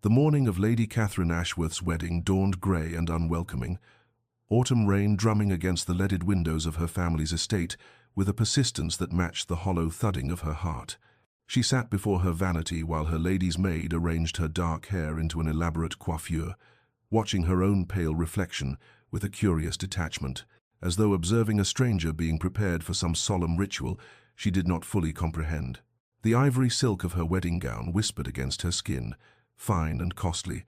The morning of Lady Catherine Ashworth's wedding dawned grey and unwelcoming, autumn rain drumming against the leaded windows of her family's estate with a persistence that matched the hollow thudding of her heart. She sat before her vanity while her lady's maid arranged her dark hair into an elaborate coiffure, watching her own pale reflection with a curious detachment, as though observing a stranger being prepared for some solemn ritual she did not fully comprehend. The ivory silk of her wedding gown whispered against her skin, fine and costly,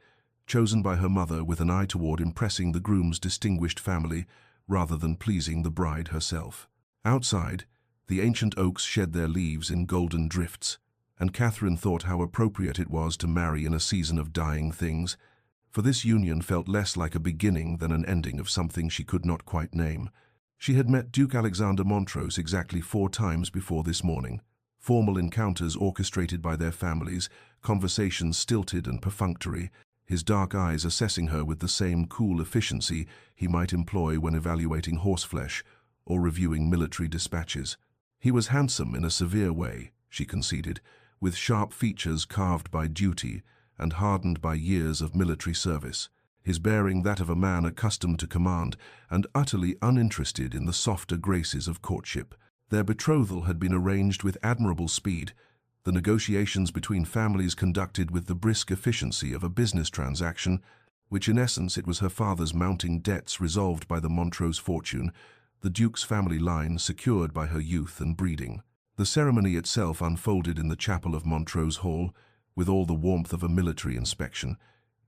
chosen by her mother with an eye toward impressing the groom's distinguished family rather than pleasing the bride herself. Outside, the ancient oaks shed their leaves in golden drifts, and Catherine thought how appropriate it was to marry in a season of dying things, for this union felt less like a beginning than an ending of something she could not quite name. She had met Duke Alexander Montrose exactly 4 times before this morning, formal encounters orchestrated by their families, conversations stilted and perfunctory, his dark eyes assessing her with the same cool efficiency he might employ when evaluating horseflesh or reviewing military dispatches. He was handsome in a severe way, she conceded, with sharp features carved by duty and hardened by years of military service, his bearing that of a man accustomed to command and utterly uninterested in the softer graces of courtship. Their betrothal had been arranged with admirable speed, the negotiations between families conducted with the brisk efficiency of a business transaction, which in essence it was her father's mounting debts resolved by the Montrose fortune, the Duke's family line secured by her youth and breeding. The ceremony itself unfolded in the chapel of Montrose Hall, with all the warmth of a military inspection.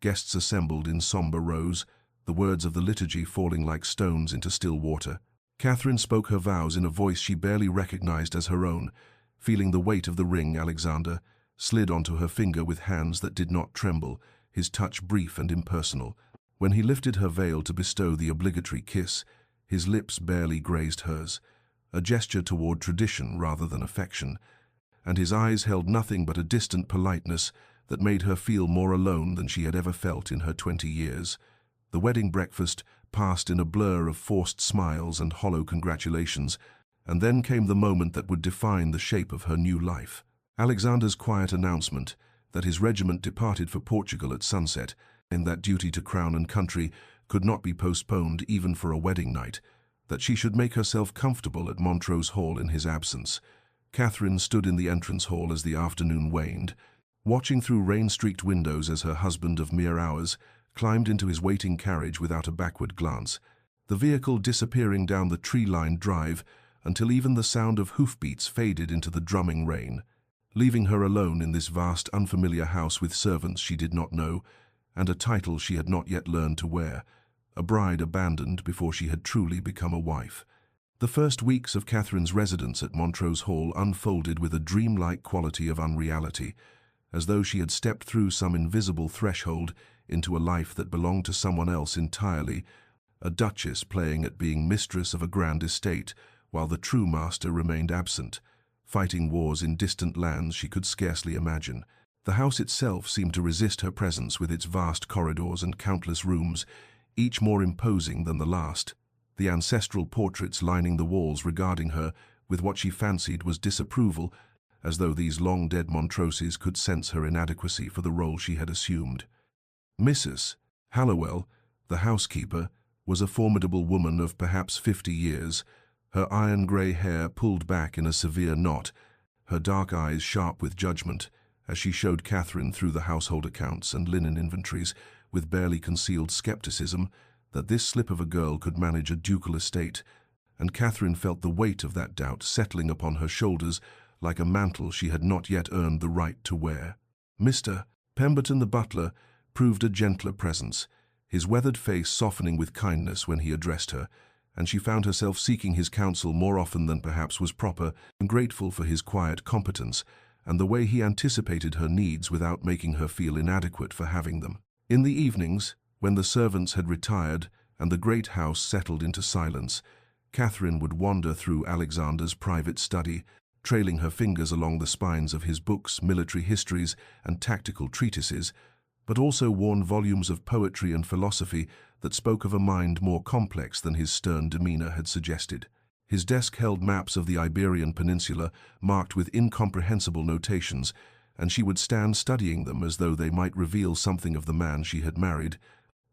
Guests assembled in sombre rows, the words of the liturgy falling like stones into still water. Catherine spoke her vows in a voice she barely recognized as her own, feeling the weight of the ring Alexander slid onto her finger with hands that did not tremble, his touch brief and impersonal. When he lifted her veil to bestow the obligatory kiss, his lips barely grazed hers, a gesture toward tradition rather than affection, and his eyes held nothing but a distant politeness that made her feel more alone than she had ever felt in her 20 years. The wedding breakfast passed in a blur of forced smiles and hollow congratulations, and then came the moment that would define the shape of her new life. Alexander's quiet announcement that his regiment departed for Portugal at sunset, and that duty to crown and country could not be postponed even for a wedding night, that she should make herself comfortable at Montrose Hall in his absence. Catherine stood in the entrance hall as the afternoon waned, watching through rain-streaked windows as her husband of mere hours climbed into his waiting carriage without a backward glance, the vehicle disappearing down the tree-lined drive until even the sound of hoofbeats faded into the drumming rain, leaving her alone in this vast, unfamiliar house with servants she did not know and a title she had not yet learned to wear, a bride abandoned before she had truly become a wife. The first weeks of Catherine's residence at Montrose Hall unfolded with a dreamlike quality of unreality, as though she had stepped through some invisible threshold into a life that belonged to someone else entirely, a duchess playing at being mistress of a grand estate while the true master remained absent, fighting wars in distant lands she could scarcely imagine. The house itself seemed to resist her presence with its vast corridors and countless rooms, each more imposing than the last, the ancestral portraits lining the walls regarding her with what she fancied was disapproval, as though these long-dead Montroses could sense her inadequacy for the role she had assumed. Mrs. Hallowell, the housekeeper, was a formidable woman of perhaps 50 years, her iron-grey hair pulled back in a severe knot, her dark eyes sharp with judgment, as she showed Catherine through the household accounts and linen inventories with barely concealed skepticism that this slip of a girl could manage a ducal estate, and Catherine felt the weight of that doubt settling upon her shoulders like a mantle she had not yet earned the right to wear. Mr. Pemberton the butler proved a gentler presence, his weathered face softening with kindness when he addressed her, and she found herself seeking his counsel more often than perhaps was proper, and grateful for his quiet competence and the way he anticipated her needs without making her feel inadequate for having them. In the evenings, when the servants had retired and the great house settled into silence, Catherine would wander through Alexander's private study, trailing her fingers along the spines of his books, military histories, and tactical treatises, but also worn volumes of poetry and philosophy that spoke of a mind more complex than his stern demeanor had suggested. His desk held maps of the Iberian Peninsula marked with incomprehensible notations, and she would stand studying them as though they might reveal something of the man she had married,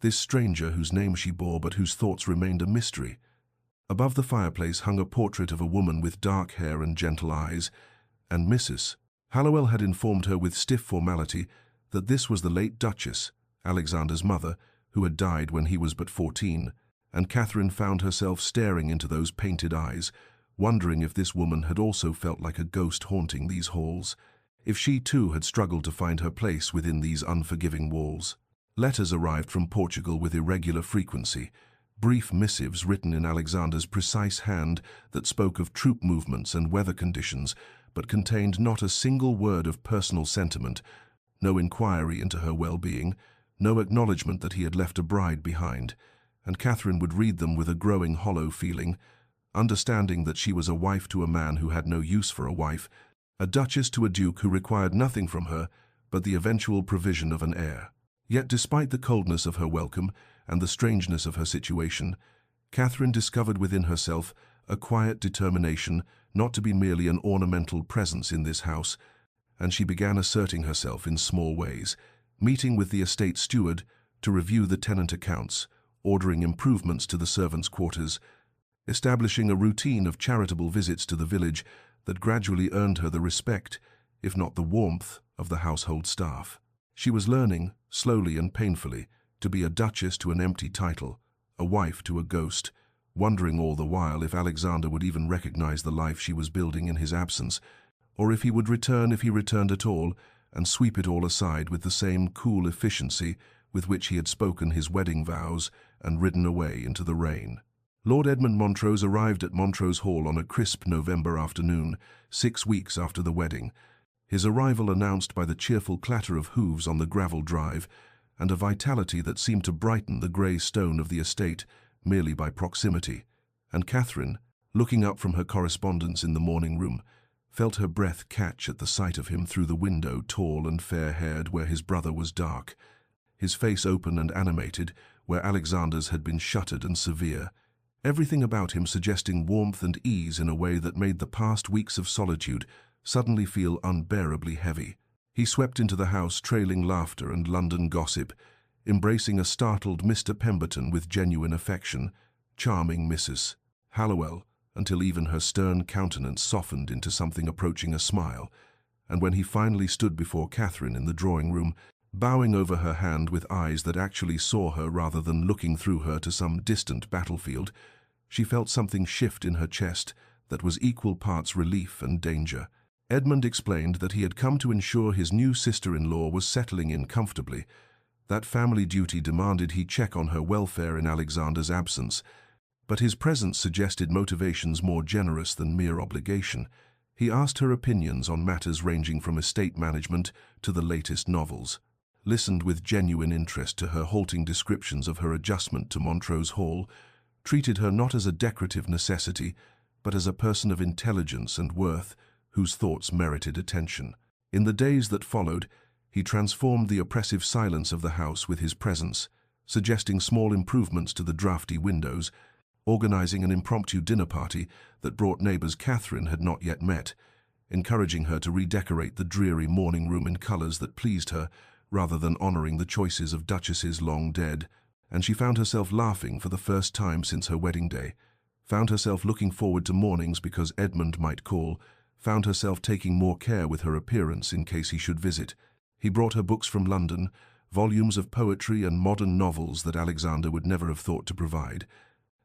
this stranger whose name she bore but whose thoughts remained a mystery. Above the fireplace hung a portrait of a woman with dark hair and gentle eyes, and Mrs. Hallowell had informed her with stiff formality that this was the late Duchess, Alexander's mother, who had died when he was but 14, and Catherine found herself staring into those painted eyes, wondering if this woman had also felt like a ghost haunting these halls, if she too had struggled to find her place within these unforgiving walls. Letters arrived from Portugal with irregular frequency, brief missives written in Alexander's precise hand that spoke of troop movements and weather conditions, but contained not a single word of personal sentiment, no inquiry into her well-being, no acknowledgement that he had left a bride behind, and Catherine would read them with a growing hollow feeling, understanding that she was a wife to a man who had no use for a wife, a duchess to a duke who required nothing from her but the eventual provision of an heir. Yet despite the coldness of her welcome and the strangeness of her situation, Catherine discovered within herself a quiet determination not to be merely an ornamental presence in this house, and she began asserting herself in small ways, meeting with the estate steward to review the tenant accounts, ordering improvements to the servants' quarters, establishing a routine of charitable visits to the village that gradually earned her the respect, if not the warmth, of the household staff. She was learning, slowly and painfully, to be a duchess to an empty title, a wife to a ghost, wondering all the while if Alexander would even recognize the life she was building in his absence, or if he would return if he returned at all, and sweep it all aside with the same cool efficiency with which he had spoken his wedding vows and ridden away into the rain. Lord Edmund Montrose arrived at Montrose Hall on a crisp November afternoon, 6 weeks after the wedding, his arrival announced by the cheerful clatter of hooves on the gravel drive and a vitality that seemed to brighten the grey stone of the estate merely by proximity, and Catherine, looking up from her correspondence in the morning room, felt her breath catch at the sight of him through the window, tall and fair-haired where his brother was dark, his face open and animated where Alexander's had been shuttered and severe, everything about him suggesting warmth and ease in a way that made the past weeks of solitude suddenly feel unbearably heavy. He swept into the house trailing laughter and London gossip, embracing a startled Mr. Pemberton with genuine affection, charming Mrs. Hallowell, until even her stern countenance softened into something approaching a smile, and when he finally stood before Catherine in the drawing-room, bowing over her hand with eyes that actually saw her rather than looking through her to some distant battlefield, she felt something shift in her chest that was equal parts relief and danger. Edmund explained that he had come to ensure his new sister-in-law was settling in comfortably. That family duty demanded he check on her welfare in Alexander's absence, but his presence suggested motivations more generous than mere obligation. He asked her opinions on matters ranging from estate management to the latest novels, listened with genuine interest to her halting descriptions of her adjustment to Montrose Hall, treated her not as a decorative necessity, but as a person of intelligence and worth whose thoughts merited attention. In the days that followed, he transformed the oppressive silence of the house with his presence, suggesting small improvements to the drafty windows, organizing an impromptu dinner party that brought neighbors Catherine had not yet met, encouraging her to redecorate the dreary morning room in colors that pleased her, rather than honoring the choices of duchesses long dead, and she found herself laughing for the first time since her wedding day, found herself looking forward to mornings because Edmund might call, found herself taking more care with her appearance in case he should visit. He brought her books from London, volumes of poetry and modern novels that Alexander would never have thought to provide,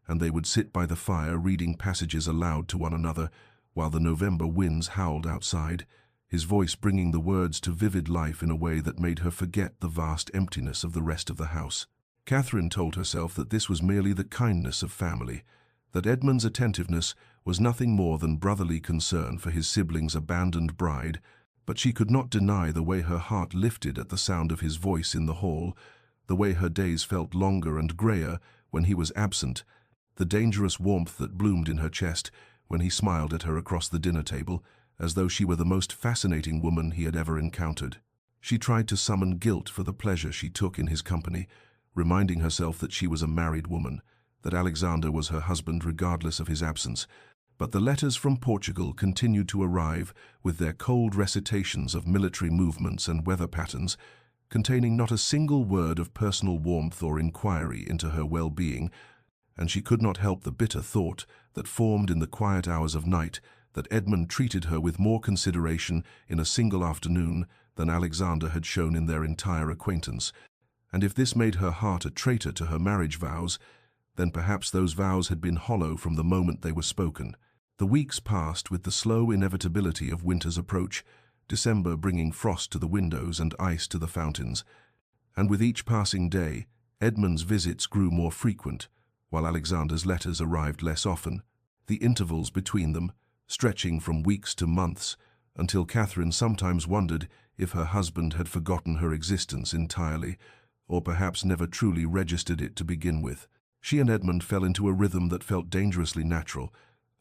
and they would sit by the fire reading passages aloud to one another while the November winds howled outside, his voice bringing the words to vivid life in a way that made her forget the vast emptiness of the rest of the house. Catherine told herself that this was merely the kindness of family, that Edmund's attentiveness was nothing more than brotherly concern for his sibling's abandoned bride, but she could not deny the way her heart lifted at the sound of his voice in the hall, the way her days felt longer and grayer when he was absent, the dangerous warmth that bloomed in her chest when he smiled at her across the dinner table, as though she were the most fascinating woman he had ever encountered. She tried to summon guilt for the pleasure she took in his company, reminding herself that she was a married woman, that Alexander was her husband regardless of his absence, But the letters from Portugal continued to arrive with their cold recitations of military movements and weather patterns, containing not a single word of personal warmth or inquiry into her well-being, and she could not help the bitter thought that formed in the quiet hours of night that Edmund treated her with more consideration in a single afternoon than Alexander had shown in their entire acquaintance. And if this made her heart a traitor to her marriage vows, then perhaps those vows had been hollow from the moment they were spoken. The weeks passed with the slow inevitability of winter's approach, December bringing frost to the windows and ice to the fountains, and with each passing day, Edmund's visits grew more frequent, while Alexander's letters arrived less often, the intervals between them stretching from weeks to months, until Catherine sometimes wondered if her husband had forgotten her existence entirely, or perhaps never truly registered it to begin with. She and Edmund fell into a rhythm that felt dangerously natural,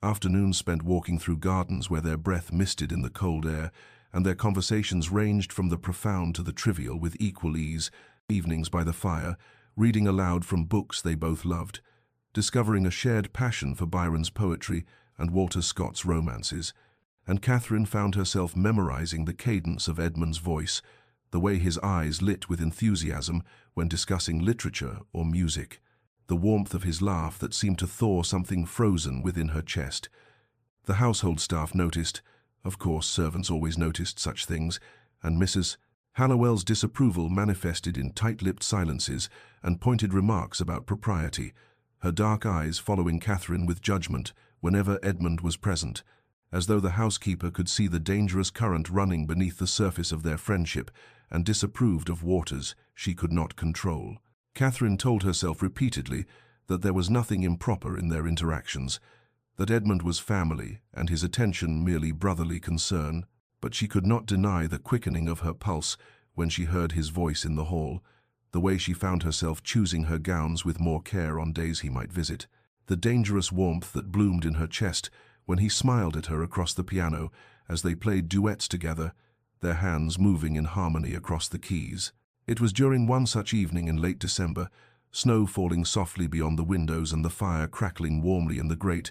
afternoons spent walking through gardens where their breath misted in the cold air, and their conversations ranged from the profound to the trivial with equal ease, evenings by the fire, reading aloud from books they both loved, discovering a shared passion for Byron's poetry and Walter Scott's romances, and Catherine found herself memorizing the cadence of Edmund's voice, the way his eyes lit with enthusiasm when discussing literature or music, the warmth of his laugh that seemed to thaw something frozen within her chest. The household staff noticed, of course servants always noticed such things, and Mrs. Hallowell's disapproval manifested in tight-lipped silences and pointed remarks about propriety, her dark eyes following Catherine with judgment whenever Edmund was present, as though the housekeeper could see the dangerous current running beneath the surface of their friendship and disapproved of waters she could not control. Catherine told herself repeatedly that there was nothing improper in their interactions, that Edmund was family and his attention merely brotherly concern, but she could not deny the quickening of her pulse when she heard his voice in the hall, the way she found herself choosing her gowns with more care on days he might visit, the dangerous warmth that bloomed in her chest when he smiled at her across the piano as they played duets together, their hands moving in harmony across the keys. It was during one such evening in late December, snow falling softly beyond the windows and the fire crackling warmly in the grate,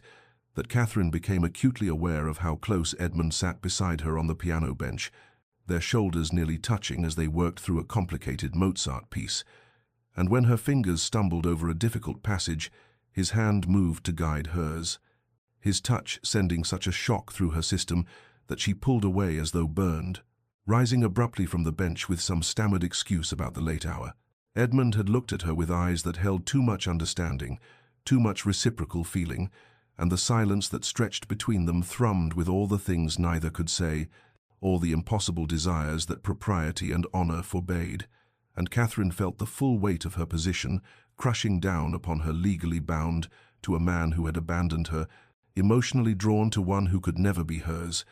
that Catherine became acutely aware of how close Edmund sat beside her on the piano bench, their shoulders nearly touching as they worked through a complicated Mozart piece. And when her fingers stumbled over a difficult passage, his hand moved to guide hers, his touch sending such a shock through her system that she pulled away as though burned, rising abruptly from the bench with some stammered excuse about the late hour. Edmund had looked at her with eyes that held too much understanding, too much reciprocal feeling, and the silence that stretched between them thrummed with all the things neither could say, all the impossible desires that propriety and honor forbade, and Catherine felt the full weight of her position crushing down upon her legally bound to a man who had abandoned her, emotionally drawn to one who could never be hers,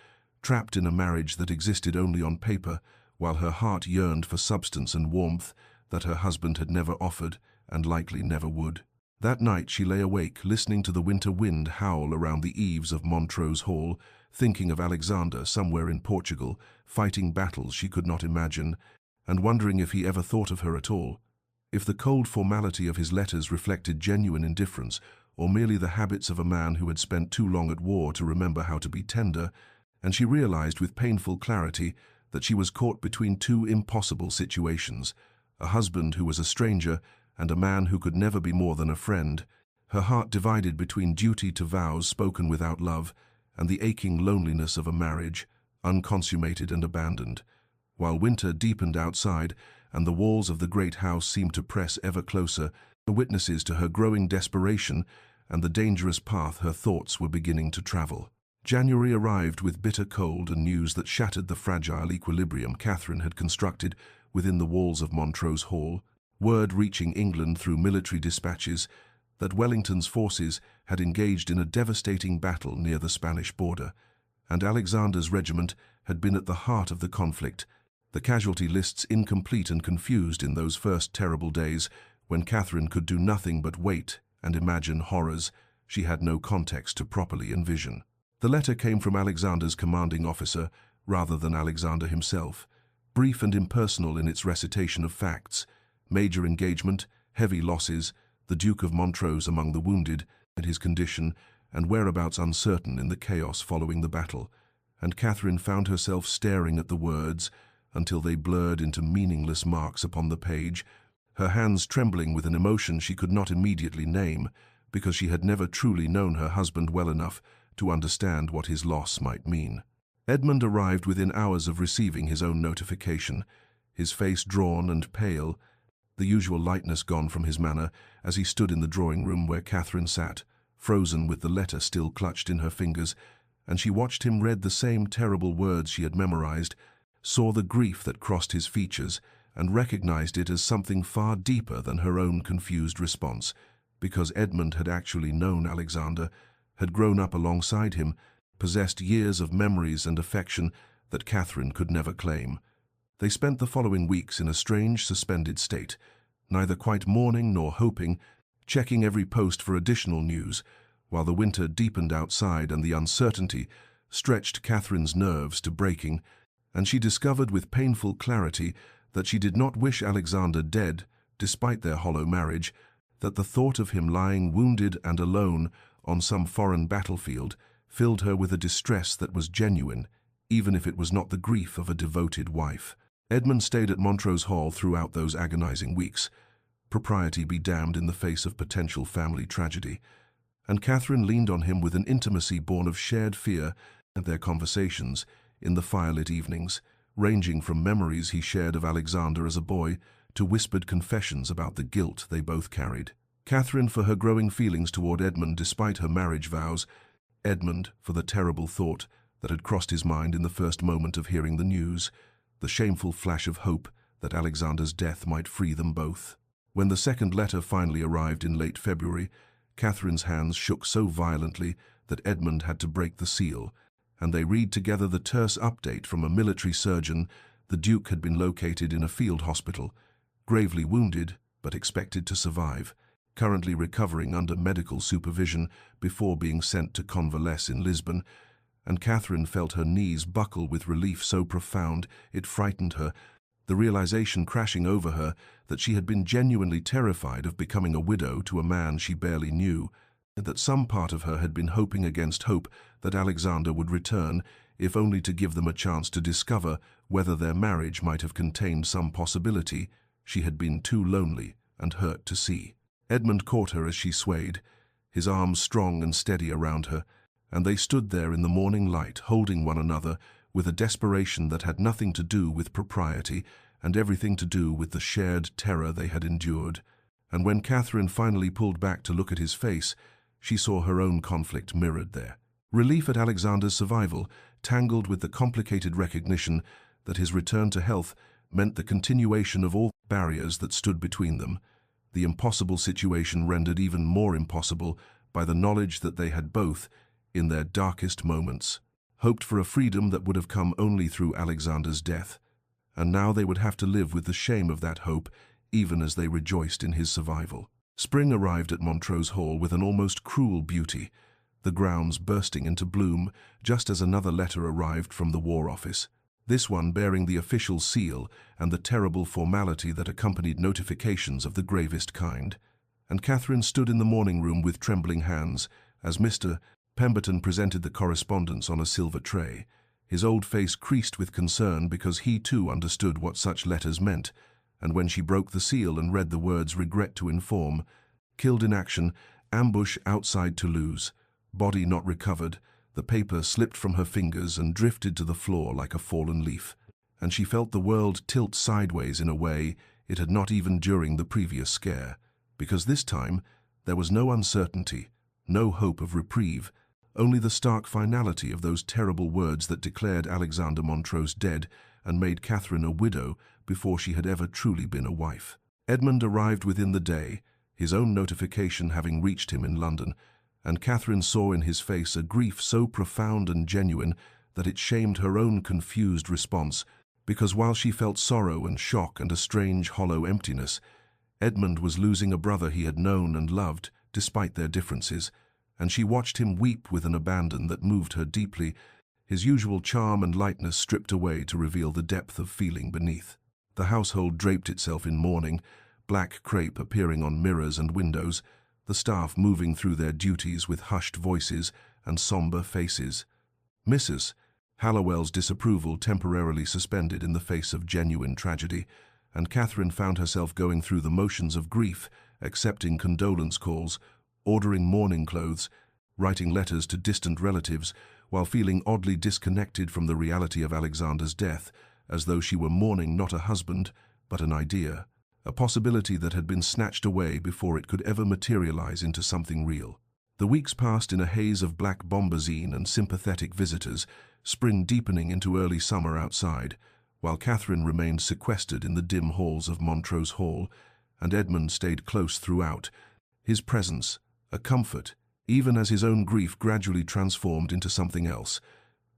trapped in a marriage that existed only on paper, while her heart yearned for substance and warmth that her husband had never offered and likely never would. That night she lay awake, listening to the winter wind howl around the eaves of Montrose Hall, thinking of Alexander somewhere in Portugal, fighting battles she could not imagine, and wondering if he ever thought of her at all, if the cold formality of his letters reflected genuine indifference, or merely the habits of a man who had spent too long at war to remember how to be tender, and she realized with painful clarity that she was caught between two impossible situations, a husband who was a stranger and a man who could never be more than a friend, her heart divided between duty to vows spoken without love and the aching loneliness of a marriage, unconsummated and abandoned. While winter deepened outside and the walls of the great house seemed to press ever closer, witnesses to her growing desperation and the dangerous path her thoughts were beginning to travel. January arrived with bitter cold and news that shattered the fragile equilibrium Catherine had constructed within the walls of Montrose Hall, word reaching England through military dispatches that Wellington's forces had engaged in a devastating battle near the Spanish border, and Alexander's regiment had been at the heart of the conflict, the casualty lists incomplete and confused in those first terrible days when Catherine could do nothing but wait and imagine horrors she had no context to properly envision. The letter came from Alexander's commanding officer rather than Alexander himself, brief and impersonal in its recitation of facts: major engagement, heavy losses, the Duke of Montrose among the wounded, and his condition, and whereabouts uncertain in the chaos following the battle, and Catherine found herself staring at the words until they blurred into meaningless marks upon the page, her hands trembling with an emotion she could not immediately name, because she had never truly known her husband well enough to understand what his loss might mean. Edmund arrived within hours of receiving his own notification, his face drawn and pale, the usual lightness gone from his manner as he stood in the drawing-room where Catherine sat, frozen with the letter still clutched in her fingers, and she watched him read the same terrible words she had memorized, saw the grief that crossed his features, and recognized it as something far deeper than her own confused response, because Edmund had actually known Alexander, had grown up alongside him, possessed years of memories and affection that Catherine could never claim. They spent the following weeks in a strange, suspended state, neither quite mourning nor hoping, checking every post for additional news, while the winter deepened outside and the uncertainty stretched Catherine's nerves to breaking, and she discovered with painful clarity that she did not wish Alexander dead, despite their hollow marriage, that the thought of him lying wounded and alone on some foreign battlefield filled her with a distress that was genuine, even if it was not the grief of a devoted wife. Edmund stayed at Montrose Hall throughout those agonizing weeks, propriety be damned in the face of potential family tragedy, and Catherine leaned on him with an intimacy born of shared fear and their conversations in the firelit evenings, ranging from memories he shared of Alexander as a boy to whispered confessions about the guilt they both carried. Catherine for her growing feelings toward Edmund despite her marriage vows, Edmund for the terrible thought that had crossed his mind in the first moment of hearing the news, the shameful flash of hope that Alexander's death might free them both. When the second letter finally arrived in late February, Catherine's hands shook so violently that Edmund had to break the seal, and they read together the terse update from a military surgeon. The Duke had been located in a field hospital, gravely wounded but expected to survive, currently recovering under medical supervision before being sent to convalesce in Lisbon, and Catherine felt her knees buckle with relief so profound it frightened her, the realization crashing over her that she had been genuinely terrified of becoming a widow to a man she barely knew, and that some part of her had been hoping against hope that Alexander would return, if only to give them a chance to discover whether their marriage might have contained some possibility she had been too lonely and hurt to see. Edmund caught her as she swayed, his arms strong and steady around her, and they stood there in the morning light, holding one another with a desperation that had nothing to do with propriety and everything to do with the shared terror they had endured. And when Catherine finally pulled back to look at his face, she saw her own conflict mirrored there. Relief at Alexander's survival, tangled with the complicated recognition that his return to health meant the continuation of all barriers that stood between them, the impossible situation rendered even more impossible by the knowledge that they had both, in their darkest moments, hoped for a freedom that would have come only through Alexander's death, and now they would have to live with the shame of that hope even as they rejoiced in his survival. Spring arrived at Montrose Hall with an almost cruel beauty, the grounds bursting into bloom just as another letter arrived from the War Office, this one bearing the official seal and the terrible formality that accompanied notifications of the gravest kind. And Catherine stood in the morning room with trembling hands as Mr. Pemberton presented the correspondence on a silver tray, his old face creased with concern because he too understood what such letters meant, and when she broke the seal and read the words "regret to inform," "killed in action, ambush outside Toulouse," "body not recovered," the paper slipped from her fingers and drifted to the floor like a fallen leaf, and she felt the world tilt sideways in a way it had not even during the previous scare, because this time there was no uncertainty, no hope of reprieve, only the stark finality of those terrible words that declared Alexander Montrose dead and made Catherine a widow before she had ever truly been a wife. Edmund arrived within the day, his own notification having reached him in London, and Catherine saw in his face a grief so profound and genuine that it shamed her own confused response, because while she felt sorrow and shock and a strange hollow emptiness, Edmund was losing a brother he had known and loved despite their differences, and she watched him weep with an abandon that moved her deeply, his usual charm and lightness stripped away to reveal the depth of feeling beneath. The household draped itself in mourning, black crepe appearing on mirrors and windows, the staff moving through their duties with hushed voices and somber faces. Mrs. Hallowell's disapproval temporarily suspended in the face of genuine tragedy, and Catherine found herself going through the motions of grief, accepting condolence calls, ordering mourning clothes, writing letters to distant relatives, while feeling oddly disconnected from the reality of Alexander's death, as though she were mourning not a husband, but an idea, a possibility that had been snatched away before it could ever materialize into something real. The weeks passed in a haze of black bombazine and sympathetic visitors, spring deepening into early summer outside, while Catherine remained sequestered in the dim halls of Montrose Hall, and Edmund stayed close throughout, his presence a comfort, even as his own grief gradually transformed into something else,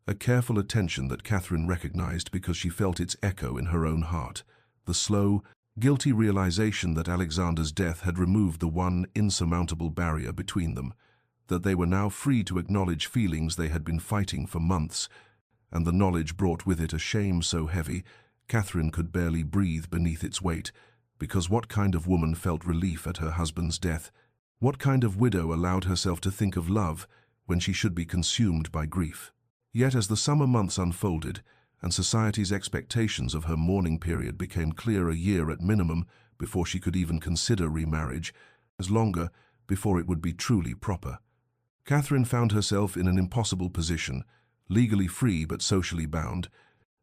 a careful attention that Catherine recognized because she felt its echo in her own heart, the slow, guilty realization that Alexander's death had removed the one insurmountable barrier between them, that they were now free to acknowledge feelings they had been fighting for months, and the knowledge brought with it a shame so heavy Catherine could barely breathe beneath its weight, because what kind of woman felt relief at her husband's death? What kind of widow allowed herself to think of love when she should be consumed by grief? Yet as the summer months unfolded, and society's expectations of her mourning period became clear a year at minimum before she could even consider remarriage, as longer before it would be truly proper, Catherine found herself in an impossible position, legally free but socially bound,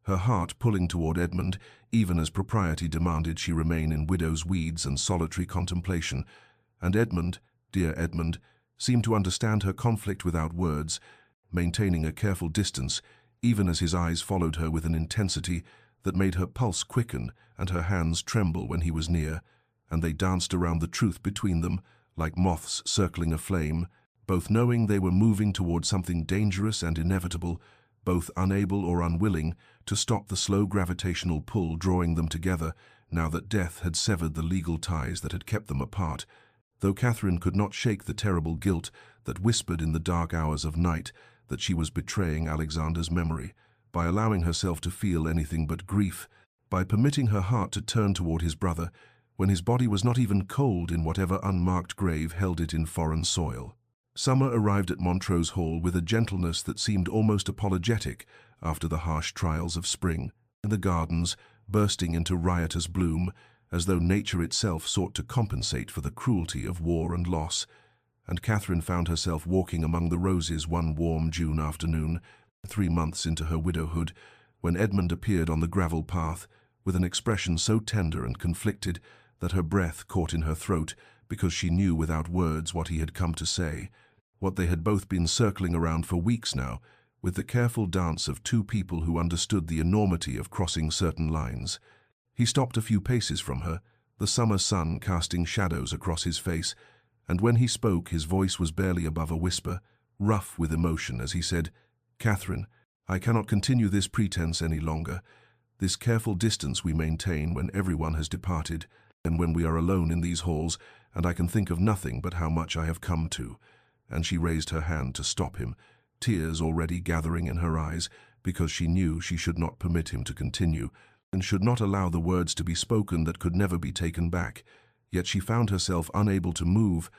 her heart pulling toward Edmund, even as propriety demanded she remain in widow's weeds and solitary contemplation, and Edmund, dear Edmund, seemed to understand her conflict without words, maintaining a careful distance, even as his eyes followed her with an intensity that made her pulse quicken and her hands tremble when he was near, and they danced around the truth between them, like moths circling a flame, both knowing they were moving toward something dangerous and inevitable, both unable or unwilling to stop the slow gravitational pull drawing them together now that death had severed the legal ties that had kept them apart, though Catherine could not shake the terrible guilt that whispered in the dark hours of night that she was betraying Alexander's memory, by allowing herself to feel anything but grief, by permitting her heart to turn toward his brother, when his body was not even cold in whatever unmarked grave held it in foreign soil. Summer arrived at Montrose Hall with a gentleness that seemed almost apologetic after the harsh trials of spring, the gardens bursting into riotous bloom, as though nature itself sought to compensate for the cruelty of war and loss, and Catherine found herself walking among the roses one warm June afternoon, 3 months into her widowhood, when Edmund appeared on the gravel path with an expression so tender and conflicted that her breath caught in her throat because she knew without words what he had come to say, what they had both been circling around for weeks now, with the careful dance of two people who understood the enormity of crossing certain lines. He stopped a few paces from her, the summer sun casting shadows across his face, and when he spoke his voice was barely above a whisper, rough with emotion as he said, "Catherine, I cannot continue this pretense any longer. This careful distance we maintain when everyone has departed, and when we are alone in these halls, and I can think of nothing but how much I have come to." And she raised her hand to stop him, tears already gathering in her eyes, because she knew she should not permit him to continue, and should not allow the words to be spoken that could never be taken back. Yet she found herself unable to move,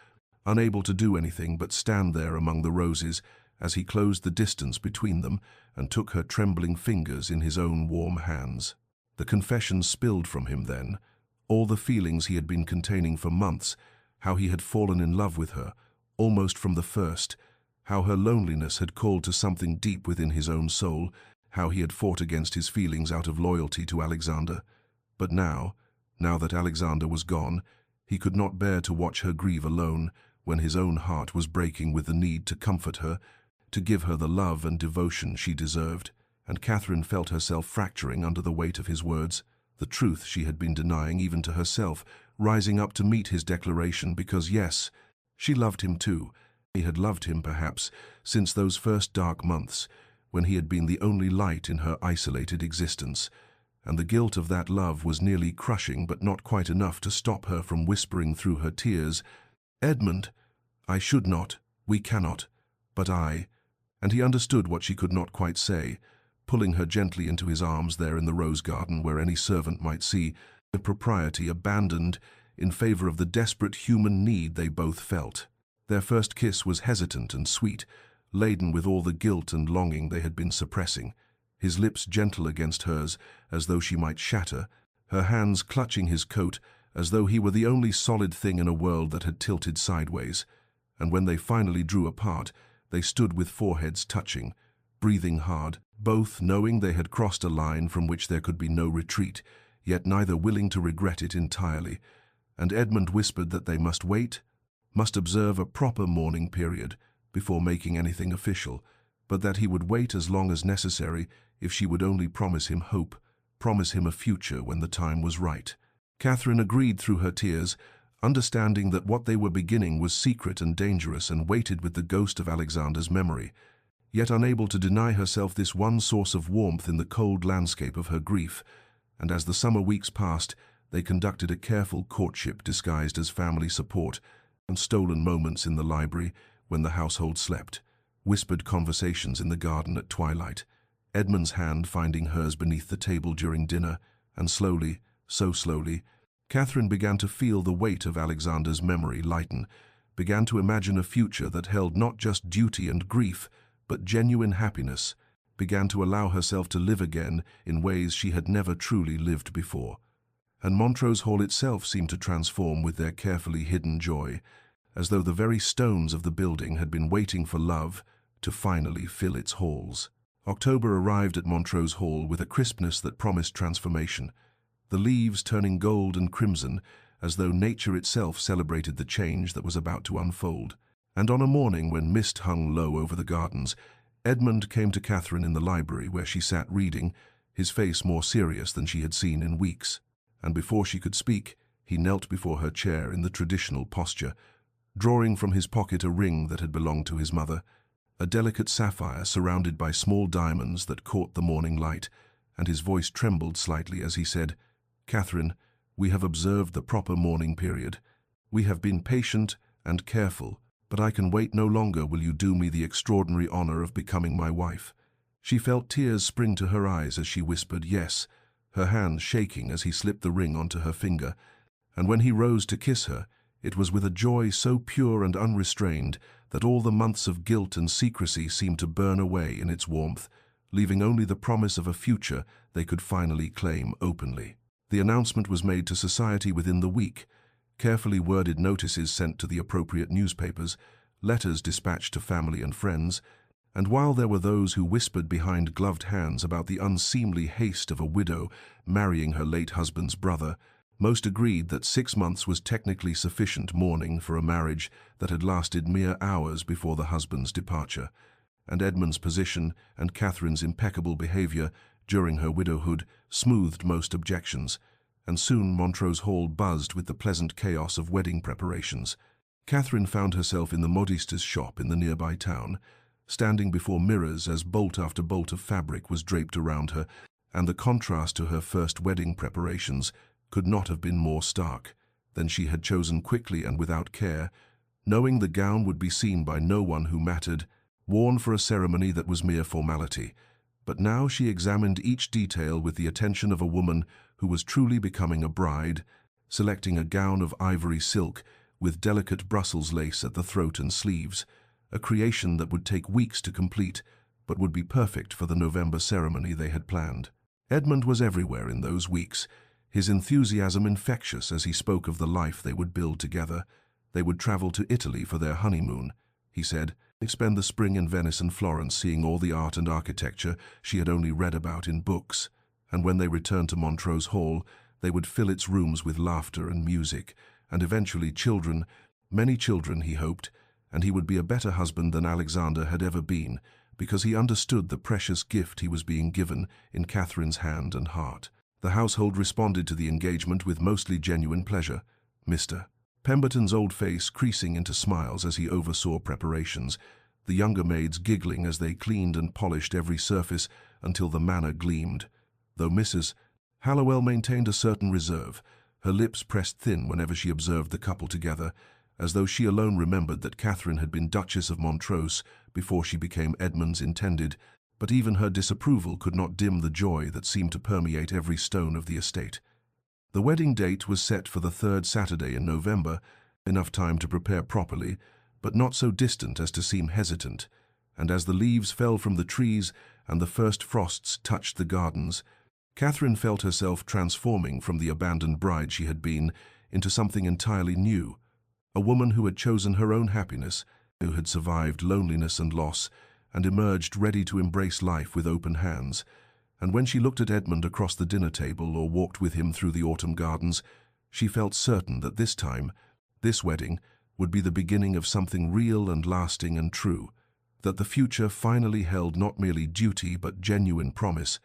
unable to do anything but stand there among the roses, as he closed the distance between them and took her trembling fingers in his own warm hands. The confession spilled from him then, all the feelings he had been containing for months, how he had fallen in love with her, almost from the first, how her loneliness had called to something deep within his own soul, how he had fought against his feelings out of loyalty to Alexander. But now that Alexander was gone, he could not bear to watch her grieve alone, when his own heart was breaking with the need to comfort her, to give her the love and devotion she deserved, and Catherine felt herself fracturing under the weight of his words, the truth she had been denying even to herself, rising up to meet his declaration because, yes, she loved him too. He had loved him, perhaps, since those first dark months, when he had been the only light in her isolated existence, and the guilt of that love was nearly crushing but not quite enough to stop her from whispering through her tears, "Edmund, I should not, we cannot, but I," and he understood what she could not quite say, pulling her gently into his arms there in the rose garden where any servant might see the propriety abandoned in favor of the desperate human need they both felt. Their first kiss was hesitant and sweet, laden with all the guilt and longing they had been suppressing, his lips gentle against hers as though she might shatter, her hands clutching his coat as though he were the only solid thing in a world that had tilted sideways. And when they finally drew apart, they stood with foreheads touching, breathing hard, both knowing they had crossed a line from which there could be no retreat, yet neither willing to regret it entirely. And Edmund whispered that they must wait, must observe a proper mourning period before making anything official, but that he would wait as long as necessary if she would only promise him hope, promise him a future when the time was right. Catherine agreed through her tears, understanding that what they were beginning was secret and dangerous and weighted with the ghost of Alexander's memory, yet unable to deny herself this one source of warmth in the cold landscape of her grief. And as the summer weeks passed, they conducted a careful courtship disguised as family support, and stolen moments in the library when the household slept, whispered conversations in the garden at twilight, Edmund's hand finding hers beneath the table during dinner, and slowly, so slowly, Catherine began to feel the weight of Alexander's memory lighten, began to imagine a future that held not just duty and grief, but genuine happiness, began to allow herself to live again in ways she had never truly lived before. And Montrose Hall itself seemed to transform with their carefully hidden joy, as though the very stones of the building had been waiting for love to finally fill its halls. October arrived at Montrose Hall with a crispness that promised transformation, the leaves turning gold and crimson as though nature itself celebrated the change that was about to unfold. And on a morning when mist hung low over the gardens, Edmund came to Catherine in the library where she sat reading, his face more serious than she had seen in weeks. And before she could speak, he knelt before her chair in the traditional posture, drawing from his pocket a ring that had belonged to his mother, a delicate sapphire surrounded by small diamonds that caught the morning light, and his voice trembled slightly as he said, "Catherine, we have observed the proper mourning period. We have been patient and careful, but I can wait no longer. Will you do me the extraordinary honor of becoming my wife?" She felt tears spring to her eyes as she whispered yes, her hand shaking as he slipped the ring onto her finger, and when he rose to kiss her, it was with a joy so pure and unrestrained that all the months of guilt and secrecy seemed to burn away in its warmth, leaving only the promise of a future they could finally claim openly. The announcement was made to society within the week, carefully worded notices sent to the appropriate newspapers, letters dispatched to family and friends, and while there were those who whispered behind gloved hands about the unseemly haste of a widow marrying her late husband's brother, most agreed that 6 months was technically sufficient mourning for a marriage that had lasted mere hours before the husband's departure, and Edmund's position and Catherine's impeccable behavior during her widowhood smoothed most objections, and soon Montrose Hall buzzed with the pleasant chaos of wedding preparations. Catherine found herself in the modiste's shop in the nearby town, standing before mirrors as bolt after bolt of fabric was draped around her, and the contrast to her first wedding preparations could not have been more stark. Then she had chosen quickly and without care, knowing the gown would be seen by no one who mattered, worn for a ceremony that was mere formality. But now she examined each detail with the attention of a woman who was truly becoming a bride, selecting a gown of ivory silk with delicate Brussels lace at the throat and sleeves, a creation that would take weeks to complete, but would be perfect for the November ceremony they had planned. Edmund was everywhere in those weeks, his enthusiasm infectious as he spoke of the life they would build together. They would travel to Italy for their honeymoon, he said, spend the spring in Venice and Florence seeing all the art and architecture she had only read about in books, and when they returned to Montrose Hall, they would fill its rooms with laughter and music, and eventually children, many children, he hoped, and he would be a better husband than Alexander had ever been, because he understood the precious gift he was being given in Catherine's hand and heart. The household responded to the engagement with mostly genuine pleasure, Mr. Pemberton's old face creasing into smiles as he oversaw preparations, the younger maids giggling as they cleaned and polished every surface until the manor gleamed, though Mrs. Hallowell maintained a certain reserve, her lips pressed thin whenever she observed the couple together, as though she alone remembered that Catherine had been Duchess of Montrose before she became Edmund's intended, but even her disapproval could not dim the joy that seemed to permeate every stone of the estate. The wedding date was set for the third Saturday in November, enough time to prepare properly, but not so distant as to seem hesitant, and as the leaves fell from the trees and the first frosts touched the gardens, Catherine felt herself transforming from the abandoned bride she had been into something entirely new, a woman who had chosen her own happiness, who had survived loneliness and loss, and emerged ready to embrace life with open hands. And when she looked at Edmund across the dinner table or walked with him through the autumn gardens, she felt certain that this time, this wedding, would be the beginning of something real and lasting and true, that the future finally held not merely duty but genuine promise,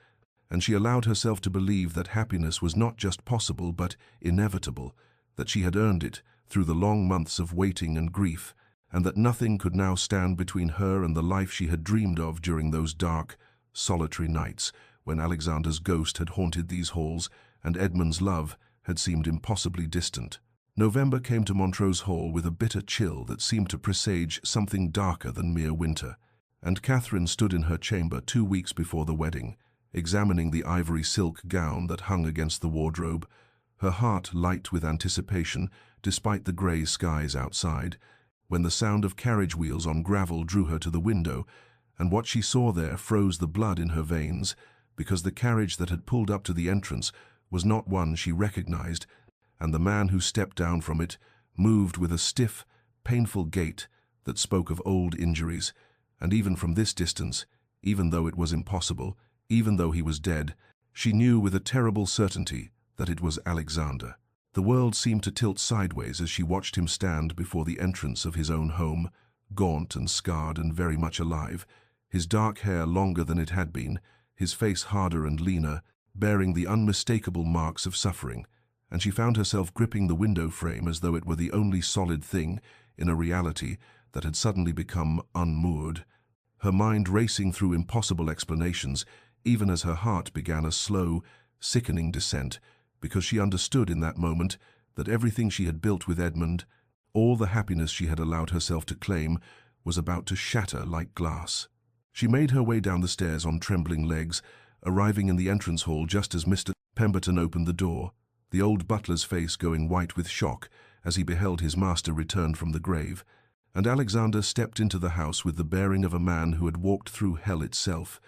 and she allowed herself to believe that happiness was not just possible but inevitable, that she had earned it through the long months of waiting and grief, and that nothing could now stand between her and the life she had dreamed of during those dark, solitary nights when Alexander's ghost had haunted these halls and Edmund's love had seemed impossibly distant. November came to Montrose Hall with a bitter chill that seemed to presage something darker than mere winter, and Catherine stood in her chamber 2 weeks before the wedding, examining the ivory silk gown that hung against the wardrobe, her heart light with anticipation despite the grey skies outside, when the sound of carriage wheels on gravel drew her to the window, and what she saw there froze the blood in her veins, because the carriage that had pulled up to the entrance was not one she recognized, and the man who stepped down from it moved with a stiff, painful gait that spoke of old injuries, and even from this distance, even though it was impossible, even though he was dead, she knew with a terrible certainty that it was Alexander. The world seemed to tilt sideways as she watched him stand before the entrance of his own home, gaunt and scarred and very much alive, his dark hair longer than it had been, his face harder and leaner, bearing the unmistakable marks of suffering, and she found herself gripping the window frame as though it were the only solid thing in a reality that had suddenly become unmoored, her mind racing through impossible explanations, even as her heart began a slow, sickening descent, because she understood in that moment that everything she had built with Edmund, all the happiness she had allowed herself to claim, was about to shatter like glass. She made her way down the stairs on trembling legs, arriving in the entrance hall just as Mr. Pemberton opened the door, the old butler's face going white with shock as he beheld his master return from the grave, and Alexander stepped into the house with the bearing of a man who had walked through hell itself,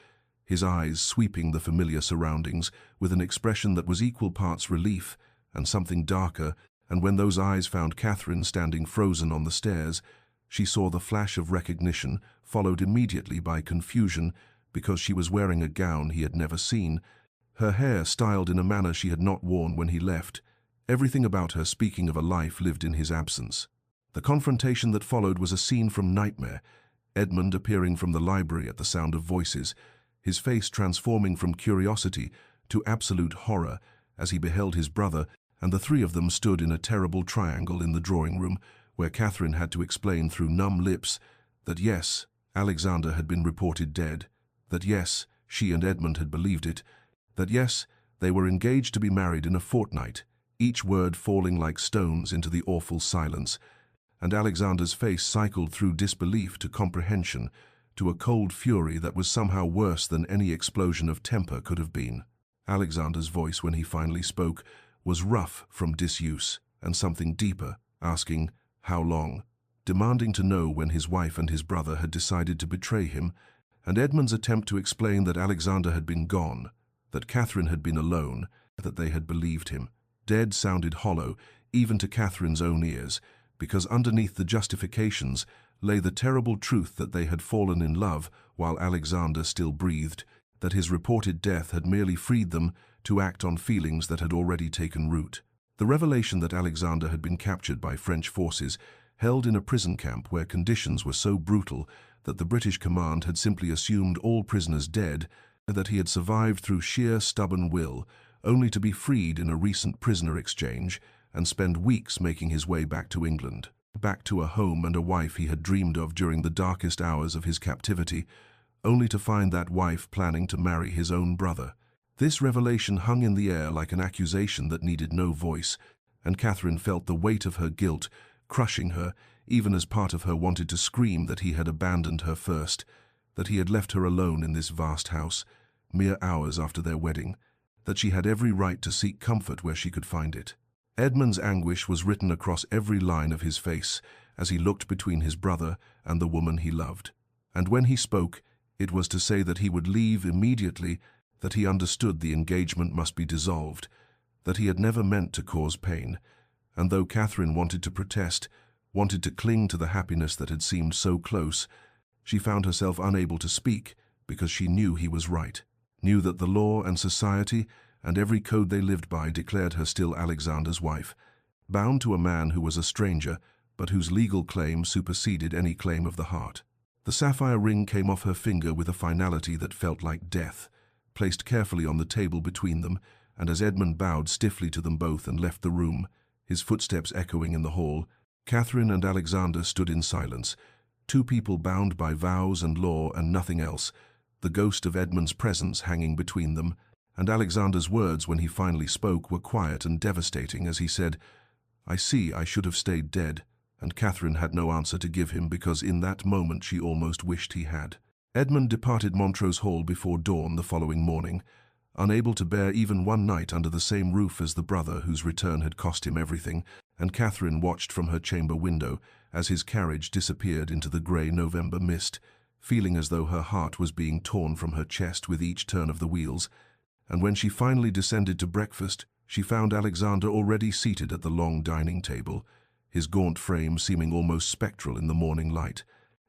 his eyes sweeping the familiar surroundings with an expression that was equal parts relief and something darker, and when those eyes found Catherine standing frozen on the stairs, she saw the flash of recognition, followed immediately by confusion because she was wearing a gown he had never seen, her hair styled in a manner she had not worn when he left, everything about her speaking of a life lived in his absence. The confrontation that followed was a scene from Nightmare, Edmund appearing from the library at the sound of voices, his face transforming from curiosity to absolute horror as he beheld his brother, and the three of them stood in a terrible triangle in the drawing-room, where Catherine had to explain through numb lips that yes, Alexander had been reported dead, that yes, she and Edmund had believed it, that yes, they were engaged to be married in a fortnight, each word falling like stones into the awful silence, and Alexander's face cycled through disbelief to comprehension, to a cold fury that was somehow worse than any explosion of temper could have been. Alexander's voice, when he finally spoke, was rough from disuse, and something deeper, asking, how long, demanding to know when his wife and his brother had decided to betray him, and Edmund's attempt to explain that Alexander had been gone, that Catherine had been alone, that they had believed him. Dead sounded hollow, even to Catherine's own ears, because underneath the justifications lay the terrible truth that they had fallen in love while Alexander still breathed, that his reported death had merely freed them to act on feelings that had already taken root. The revelation that Alexander had been captured by French forces, held in a prison camp where conditions were so brutal that the British command had simply assumed all prisoners dead, and that he had survived through sheer stubborn will, only to be freed in a recent prisoner exchange and spend weeks making his way back to England, back to a home and a wife he had dreamed of during the darkest hours of his captivity, only to find that wife planning to marry his own brother. This revelation hung in the air like an accusation that needed no voice, and Catherine felt the weight of her guilt crushing her, even as part of her wanted to scream that he had abandoned her first, that he had left her alone in this vast house, mere hours after their wedding, that she had every right to seek comfort where she could find it. Edmund's anguish was written across every line of his face as he looked between his brother and the woman he loved. And when he spoke, it was to say that he would leave immediately, that he understood the engagement must be dissolved, that he had never meant to cause pain, and though Catherine wanted to protest, wanted to cling to the happiness that had seemed so close, she found herself unable to speak because she knew he was right, knew that the law and society and every code they lived by declared her still Alexander's wife, bound to a man who was a stranger, but whose legal claim superseded any claim of the heart. The sapphire ring came off her finger with a finality that felt like death, placed carefully on the table between them, and as Edmund bowed stiffly to them both and left the room, his footsteps echoing in the hall, Catherine and Alexander stood in silence, two people bound by vows and law and nothing else, the ghost of Edmund's presence hanging between them, and Alexander's words when he finally spoke were quiet and devastating as he said, "I see I should have stayed dead," and Catherine had no answer to give him because in that moment she almost wished he had. Edmund departed Montrose Hall before dawn the following morning, unable to bear even one night under the same roof as the brother whose return had cost him everything, and Catherine watched from her chamber window as his carriage disappeared into the grey November mist, feeling as though her heart was being torn from her chest with each turn of the wheels. And when she finally descended to breakfast, she found Alexander already seated at the long dining table, his gaunt frame seeming almost spectral in the morning light,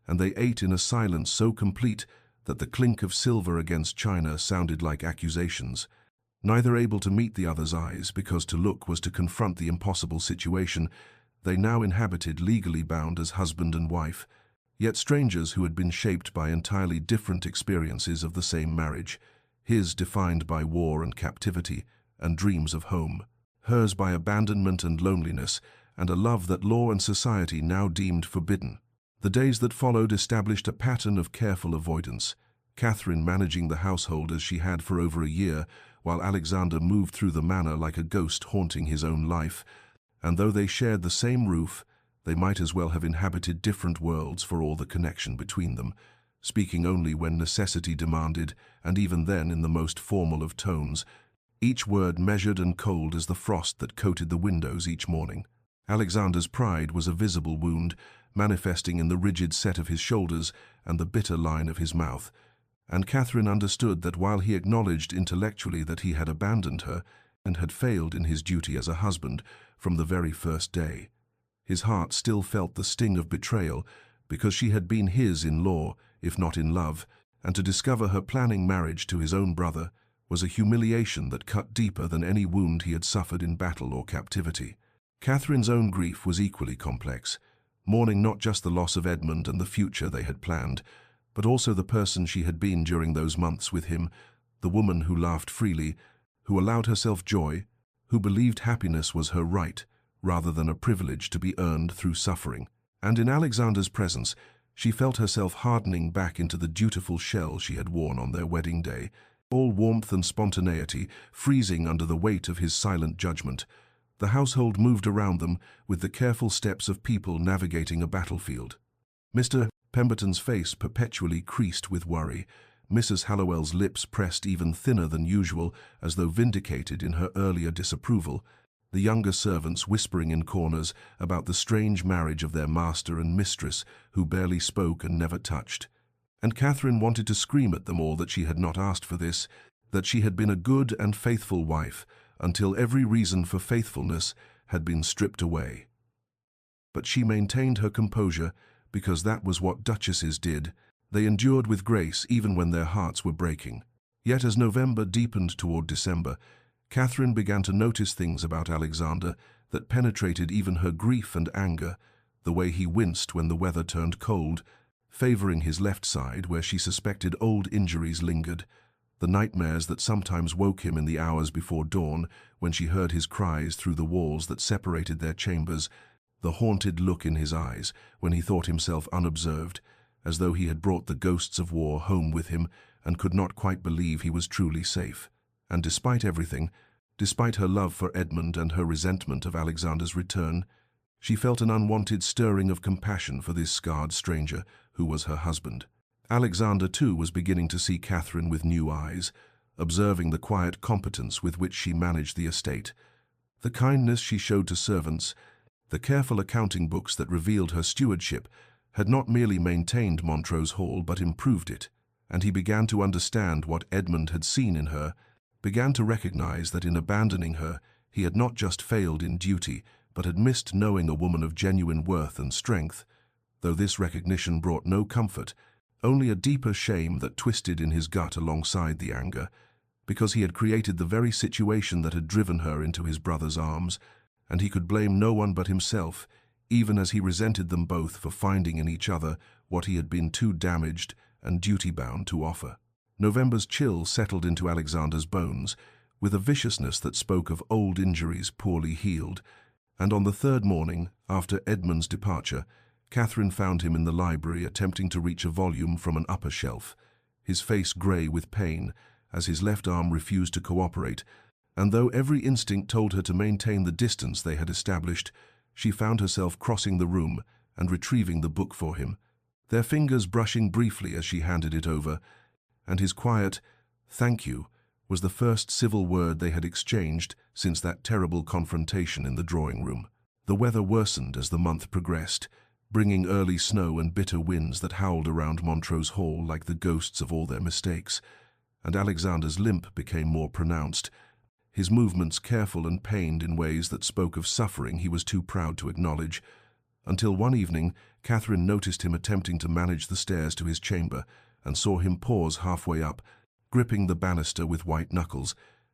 and they ate in a silence so complete that the clink of silver against china sounded like accusations, neither able to meet the other's eyes because to look was to confront the impossible situation they now inhabited, legally bound as husband and wife, yet strangers who had been shaped by entirely different experiences of the same marriage, his defined by war and captivity and dreams of home, hers by abandonment and loneliness, and a love that law and society now deemed forbidden. The days that followed established a pattern of careful avoidance, Catherine managing the household as she had for over a year, while Alexander moved through the manor like a ghost haunting his own life, and though they shared the same roof, they might as well have inhabited different worlds for all the connection between them, speaking only when necessity demanded, and even then in the most formal of tones, each word measured and cold as the frost that coated the windows each morning. Alexander's pride was a visible wound, manifesting in the rigid set of his shoulders and the bitter line of his mouth, and Catherine understood that while he acknowledged intellectually that he had abandoned her and had failed in his duty as a husband from the very first day, his heart still felt the sting of betrayal because she had been his in law, if not in love, and to discover her planning marriage to his own brother was a humiliation that cut deeper than any wound he had suffered in battle or captivity. Catherine's own grief was equally complex, mourning not just the loss of Edmund and the future they had planned, but also the person she had been during those months with him, the woman who laughed freely, who allowed herself joy, who believed happiness was her right, rather than a privilege to be earned through suffering. And in Alexander's presence, she felt herself hardening back into the dutiful shell she had worn on their wedding day, all warmth and spontaneity, freezing under the weight of his silent judgment. The household moved around them with the careful steps of people navigating a battlefield. Mr. Pemberton's face perpetually creased with worry, Mrs. Hallowell's lips pressed even thinner than usual as though vindicated in her earlier disapproval, the younger servants whispering in corners about the strange marriage of their master and mistress who barely spoke and never touched. And Catherine wanted to scream at them all that she had not asked for this, that she had been a good and faithful wife until every reason for faithfulness had been stripped away. But she maintained her composure because that was what duchesses did. They endured with grace even when their hearts were breaking. Yet as November deepened toward December, Catherine began to notice things about Alexander that penetrated even her grief and anger, the way he winced when the weather turned cold, favoring his left side where she suspected old injuries lingered, the nightmares that sometimes woke him in the hours before dawn when she heard his cries through the walls that separated their chambers, the haunted look in his eyes when he thought himself unobserved, as though he had brought the ghosts of war home with him and could not quite believe he was truly safe. And despite everything, despite her love for Edmund and her resentment of Alexander's return, she felt an unwanted stirring of compassion for this scarred stranger who was her husband. Alexander, too, was beginning to see Catherine with new eyes, observing the quiet competence with which she managed the estate, the kindness she showed to servants, the careful accounting books that revealed her stewardship, had not merely maintained Montrose Hall but improved it, and he began to understand what Edmund had seen in her, began to recognize that in abandoning her, he had not just failed in duty, but had missed knowing a woman of genuine worth and strength, though this recognition brought no comfort, only a deeper shame that twisted in his gut alongside the anger, because he had created the very situation that had driven her into his brother's arms, and he could blame no one but himself, even as he resented them both for finding in each other what he had been too damaged and duty-bound to offer. November's chill settled into Alexander's bones, with a viciousness that spoke of old injuries poorly healed, and on the third morning, after Edmund's departure, Catherine found him in the library attempting to reach a volume from an upper shelf, his face grey with pain, as his left arm refused to cooperate, and though every instinct told her to maintain the distance they had established, she found herself crossing the room and retrieving the book for him, their fingers brushing briefly as she handed it over, and his quiet, "Thank you," was the first civil word they had exchanged since that terrible confrontation in the drawing room. The weather worsened as the month progressed, bringing early snow and bitter winds that howled around Montrose Hall like the ghosts of all their mistakes, and Alexander's limp became more pronounced, his movements careful and pained in ways that spoke of suffering he was too proud to acknowledge, until one evening Catherine noticed him attempting to manage the stairs to his chamber and saw him pause halfway up, gripping the banister with white knuckles,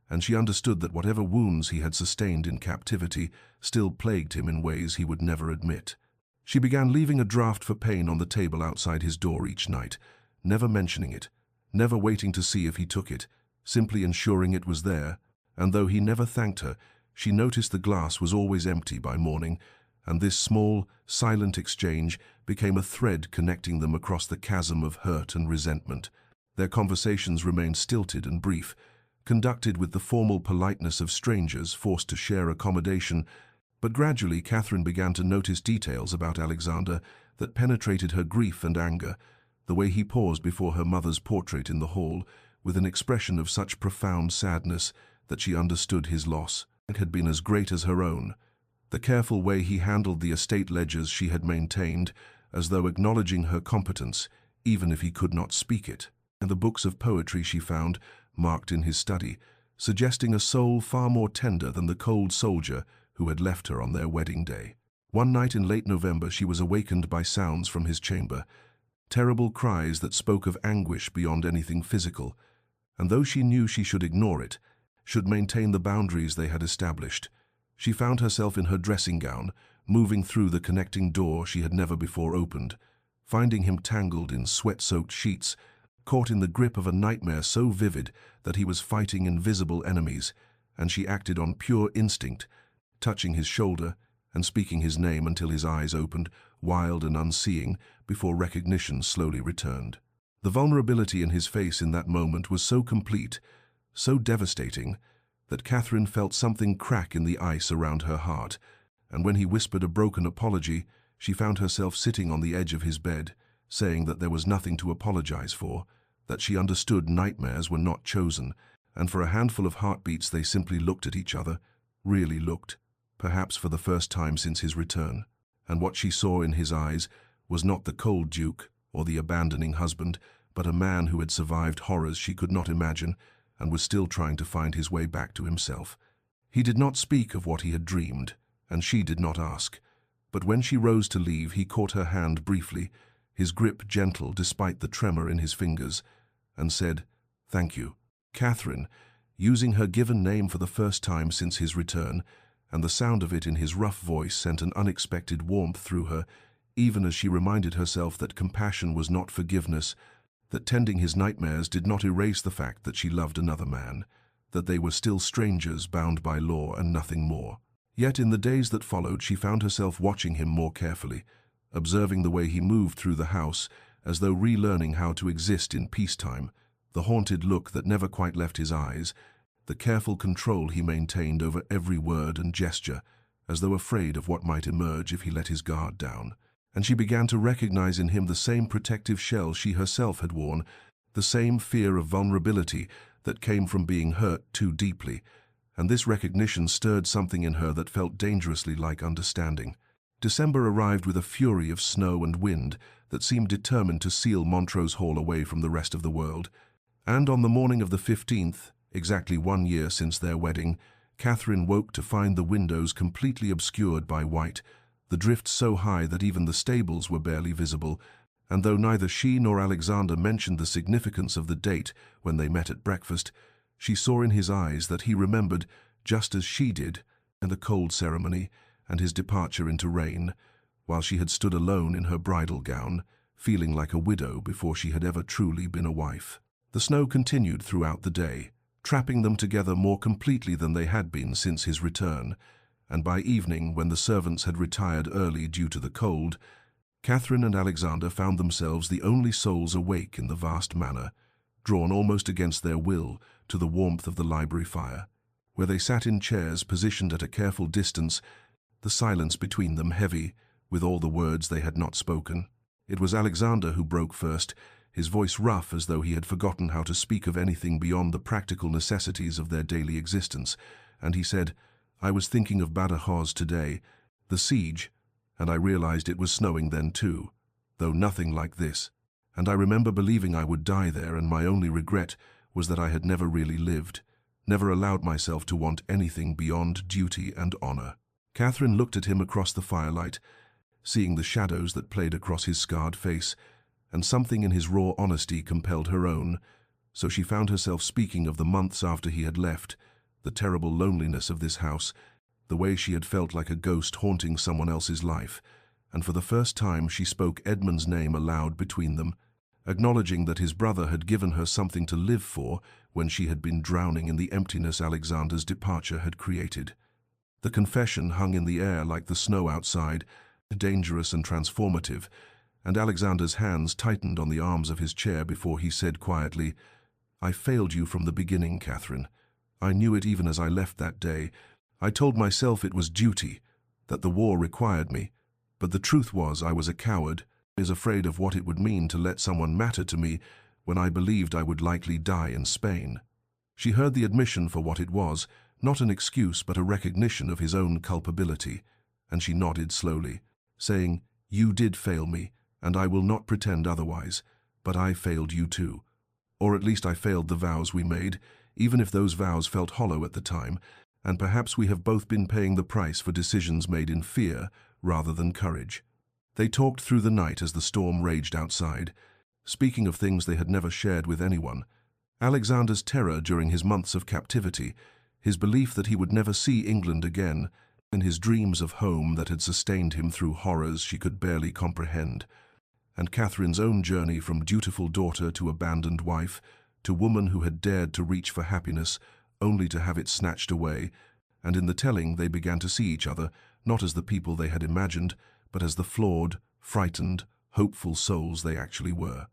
and she understood that whatever wounds he had sustained in captivity still plagued him in ways he would never admit. She began leaving a draft for Payne on the table outside his door each night, never mentioning it, never waiting to see if he took it, simply ensuring it was there, and though he never thanked her, she noticed the glass was always empty by morning, and this small, silent exchange became a thread connecting them across the chasm of hurt and resentment. Their conversations remained stilted and brief, conducted with the formal politeness of strangers forced to share accommodation, but gradually Catherine began to notice details about Alexander that penetrated her grief and anger, the way he paused before her mother's portrait in the hall with an expression of such profound sadness that she understood his loss had been as great as her own, the careful way he handled the estate ledgers she had maintained, as though acknowledging her competence, even if he could not speak it, and the books of poetry she found, marked in his study, suggesting a soul far more tender than the cold soldier who had left her on their wedding day. One night in late November she was awakened by sounds from his chamber, terrible cries that spoke of anguish beyond anything physical, and though she knew she should ignore it, should maintain the boundaries they had established, she found herself in her dressing gown, moving through the connecting door she had never before opened, finding him tangled in sweat-soaked sheets, caught in the grip of a nightmare so vivid that he was fighting invisible enemies, and she acted on pure instinct, touching his shoulder and speaking his name until his eyes opened, wild and unseeing, before recognition slowly returned. The vulnerability in his face in that moment was so complete, so devastating, that Catherine felt something crack in the ice around her heart, and when he whispered a broken apology, she found herself sitting on the edge of his bed, saying that there was nothing to apologize for, that she understood nightmares were not chosen, and for a handful of heartbeats they simply looked at each other, really looked, perhaps for the first time since his return, and what she saw in his eyes was not the cold duke or the abandoning husband, but a man who had survived horrors she could not imagine and was still trying to find his way back to himself. He did not speak of what he had dreamed, and she did not ask, but when she rose to leave he caught her hand briefly, his grip gentle despite the tremor in his fingers, and said, "Thank you." Catherine, using her given name for the first time since his return, and the sound of it in his rough voice sent an unexpected warmth through her, even as she reminded herself that compassion was not forgiveness, that tending his nightmares did not erase the fact that she loved another man, that they were still strangers bound by law and nothing more. Yet in the days that followed she found herself watching him more carefully, observing the way he moved through the house as though relearning how to exist in peacetime, the haunted look that never quite left his eyes, the careful control he maintained over every word and gesture, as though afraid of what might emerge if he let his guard down. And she began to recognize in him the same protective shell she herself had worn, the same fear of vulnerability that came from being hurt too deeply, and this recognition stirred something in her that felt dangerously like understanding. December arrived with a fury of snow and wind that seemed determined to seal Montrose Hall away from the rest of the world. And on the morning of the 15th, exactly 1 year since their wedding, Catherine woke to find the windows completely obscured by white, the drifts so high that even the stables were barely visible, and though neither she nor Alexander mentioned the significance of the date when they met at breakfast, she saw in his eyes that he remembered, just as she did, the cold ceremony and his departure into rain, while she had stood alone in her bridal gown, feeling like a widow before she had ever truly been a wife. The snow continued throughout the day, trapping them together more completely than they had been since his return, and by evening, when the servants had retired early due to the cold, Catherine and Alexander found themselves the only souls awake in the vast manor, drawn almost against their will to the warmth of the library fire, where they sat in chairs positioned at a careful distance, the silence between them heavy with all the words they had not spoken. It was Alexander who broke first, his voice rough as though he had forgotten how to speak of anything beyond the practical necessities of their daily existence, and he said, "I was thinking of Badajoz today, the siege, and I realized it was snowing then too, though nothing like this. And I remember believing I would die there, and my only regret was that I had never really lived, never allowed myself to want anything beyond duty and honor." Catherine looked at him across the firelight, seeing the shadows that played across his scarred face, and something in his raw honesty compelled her own, so she found herself speaking of the months after he had left, the terrible loneliness of this house, the way she had felt like a ghost haunting someone else's life, and for the first time she spoke Edmund's name aloud between them, acknowledging that his brother had given her something to live for when she had been drowning in the emptiness Alexander's departure had created. The confession hung in the air like the snow outside, dangerous and transformative, and Alexander's hands tightened on the arms of his chair before he said quietly, "I failed you from the beginning, Catherine. I knew it even as I left that day. I told myself it was duty, that the war required me, but the truth was I was a coward, afraid of what it would mean to let someone matter to me when I believed I would likely die in Spain." She heard the admission for what it was, not an excuse but a recognition of his own culpability, and she nodded slowly, saying, "You did fail me, and I will not pretend otherwise, but I failed you too. Or at least I failed the vows we made, even if those vows felt hollow at the time, and perhaps we have both been paying the price for decisions made in fear rather than courage." They talked through the night as the storm raged outside, speaking of things they had never shared with anyone. Alexander's terror during his months of captivity, his belief that he would never see England again, and his dreams of home that had sustained him through horrors she could barely comprehend, and Catherine's own journey from dutiful daughter to abandoned wife, to woman who had dared to reach for happiness only to have it snatched away, and in the telling they began to see each other, not as the people they had imagined, but as the flawed, frightened, hopeful souls they actually were.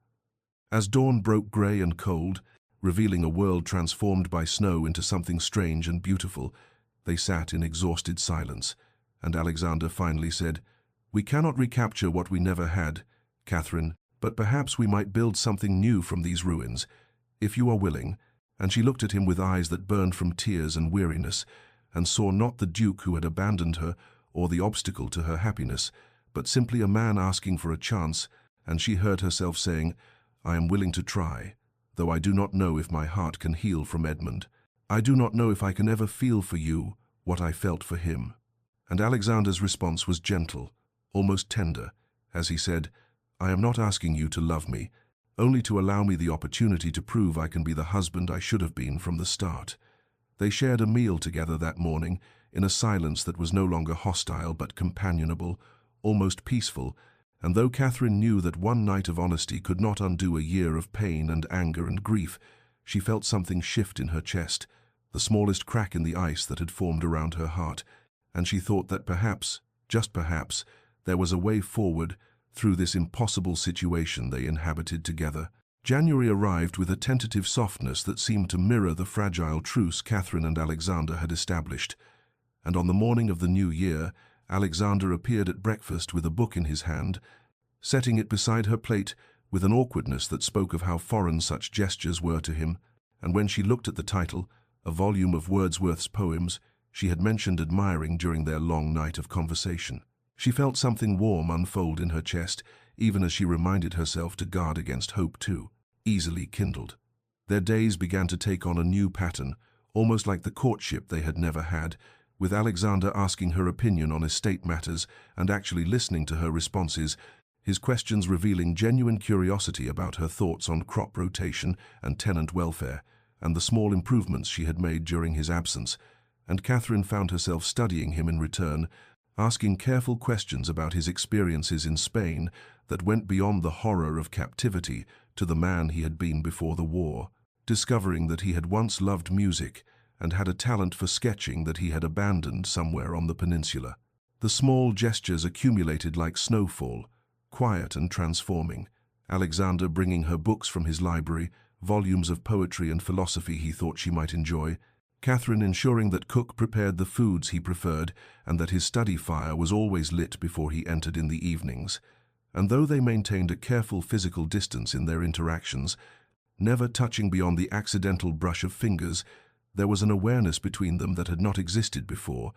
As dawn broke grey and cold, revealing a world transformed by snow into something strange and beautiful, they sat in exhausted silence, and Alexander finally said, "We cannot recapture what we never had, Catherine, but perhaps we might build something new from these ruins, if you are willing." And she looked at him with eyes that burned from tears and weariness, and saw not the Duke who had abandoned her or the obstacle to her happiness, but simply a man asking for a chance, and she heard herself saying, "I am willing to try, though I do not know if my heart can heal from Edmund. I do not know if I can ever feel for you what I felt for him." And Alexander's response was gentle, almost tender, as he said, "I am not asking you to love me, only to allow me the opportunity to prove I can be the husband I should have been from the start." They shared a meal together that morning, in a silence that was no longer hostile but companionable, almost peaceful, and though Catherine knew that one night of honesty could not undo a year of pain and anger and grief, she felt something shift in her chest, the smallest crack in the ice that had formed around her heart, and she thought that perhaps, just perhaps, there was a way forward through this impossible situation they inhabited together. January arrived with a tentative softness that seemed to mirror the fragile truce Catherine and Alexander had established, and on the morning of the new year, Alexander appeared at breakfast with a book in his hand, setting it beside her plate with an awkwardness that spoke of how foreign such gestures were to him, and when she looked at the title, a volume of Wordsworth's poems she had mentioned admiring during their long night of conversation, she felt something warm unfold in her chest, even as she reminded herself to guard against hope too, easily kindled. Their days began to take on a new pattern, almost like the courtship they had never had, with Alexander asking her opinion on estate matters and actually listening to her responses, his questions revealing genuine curiosity about her thoughts on crop rotation and tenant welfare, and the small improvements she had made during his absence, and Catherine found herself studying him in return, asking careful questions about his experiences in Spain that went beyond the horror of captivity to the man he had been before the war, discovering that he had once loved music and had a talent for sketching that he had abandoned somewhere on the peninsula. The small gestures accumulated like snowfall, quiet and transforming, Alexander bringing her books from his library, volumes of poetry and philosophy he thought she might enjoy, Catherine ensuring that Cook prepared the foods he preferred and that his study fire was always lit before he entered in the evenings. And though they maintained a careful physical distance in their interactions, never touching beyond the accidental brush of fingers, there was an awareness between them that had not existed before,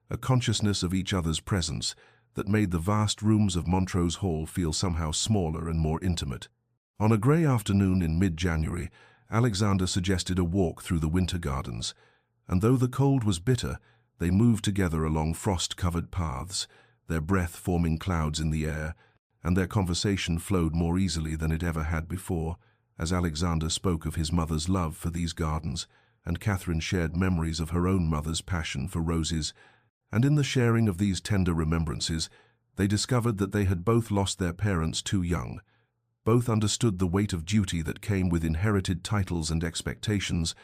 a consciousness of each other's presence that made the vast rooms of Montrose Hall feel somehow smaller and more intimate. On a grey afternoon in mid-January, Alexander suggested a walk through the winter gardens, and though the cold was bitter, they moved together along frost-covered paths, their breath forming clouds in the air, and their conversation flowed more easily than it ever had before, as Alexander spoke of his mother's love for these gardens, and Catherine shared memories of her own mother's passion for roses, and in the sharing of these tender remembrances, they discovered that they had both lost their parents too young. Both understood the weight of duty that came with inherited titles and expectations.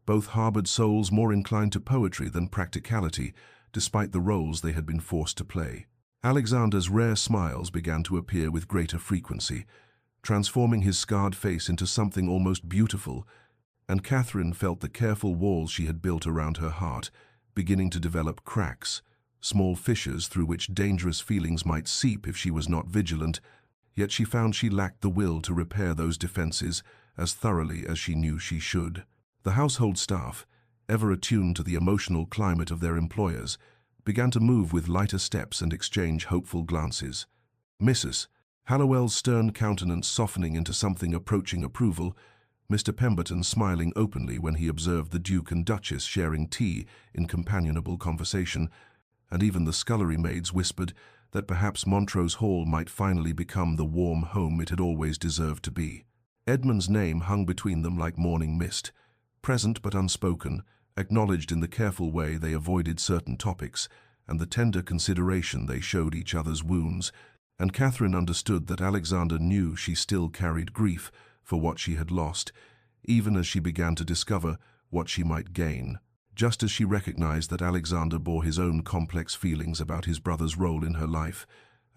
Both harbored souls more inclined to poetry than practicality, despite the roles they had been forced to play. Alexander's rare smiles began to appear with greater frequency, transforming his scarred face into something almost beautiful, and Catherine felt the careful walls she had built around her heart beginning to develop cracks, small fissures through which dangerous feelings might seep if she was not vigilant, yet she found she lacked the will to repair those defenses as thoroughly as she knew she should. The household staff, ever attuned to the emotional climate of their employers, began to move with lighter steps and exchange hopeful glances. Mrs. Hallowell's stern countenance softening into something approaching approval, Mr. Pemberton smiling openly when he observed the Duke and Duchess sharing tea in companionable conversation, and even the scullery maids whispered that perhaps Montrose Hall might finally become the warm home it had always deserved to be. Edmund's name hung between them like morning mist, present but unspoken, acknowledged in the careful way they avoided certain topics and the tender consideration they showed each other's wounds, and Catherine understood that Alexander knew she still carried grief for what she had lost, even as she began to discover what she might gain, just as she recognized that Alexander bore his own complex feelings about his brother's role in her life,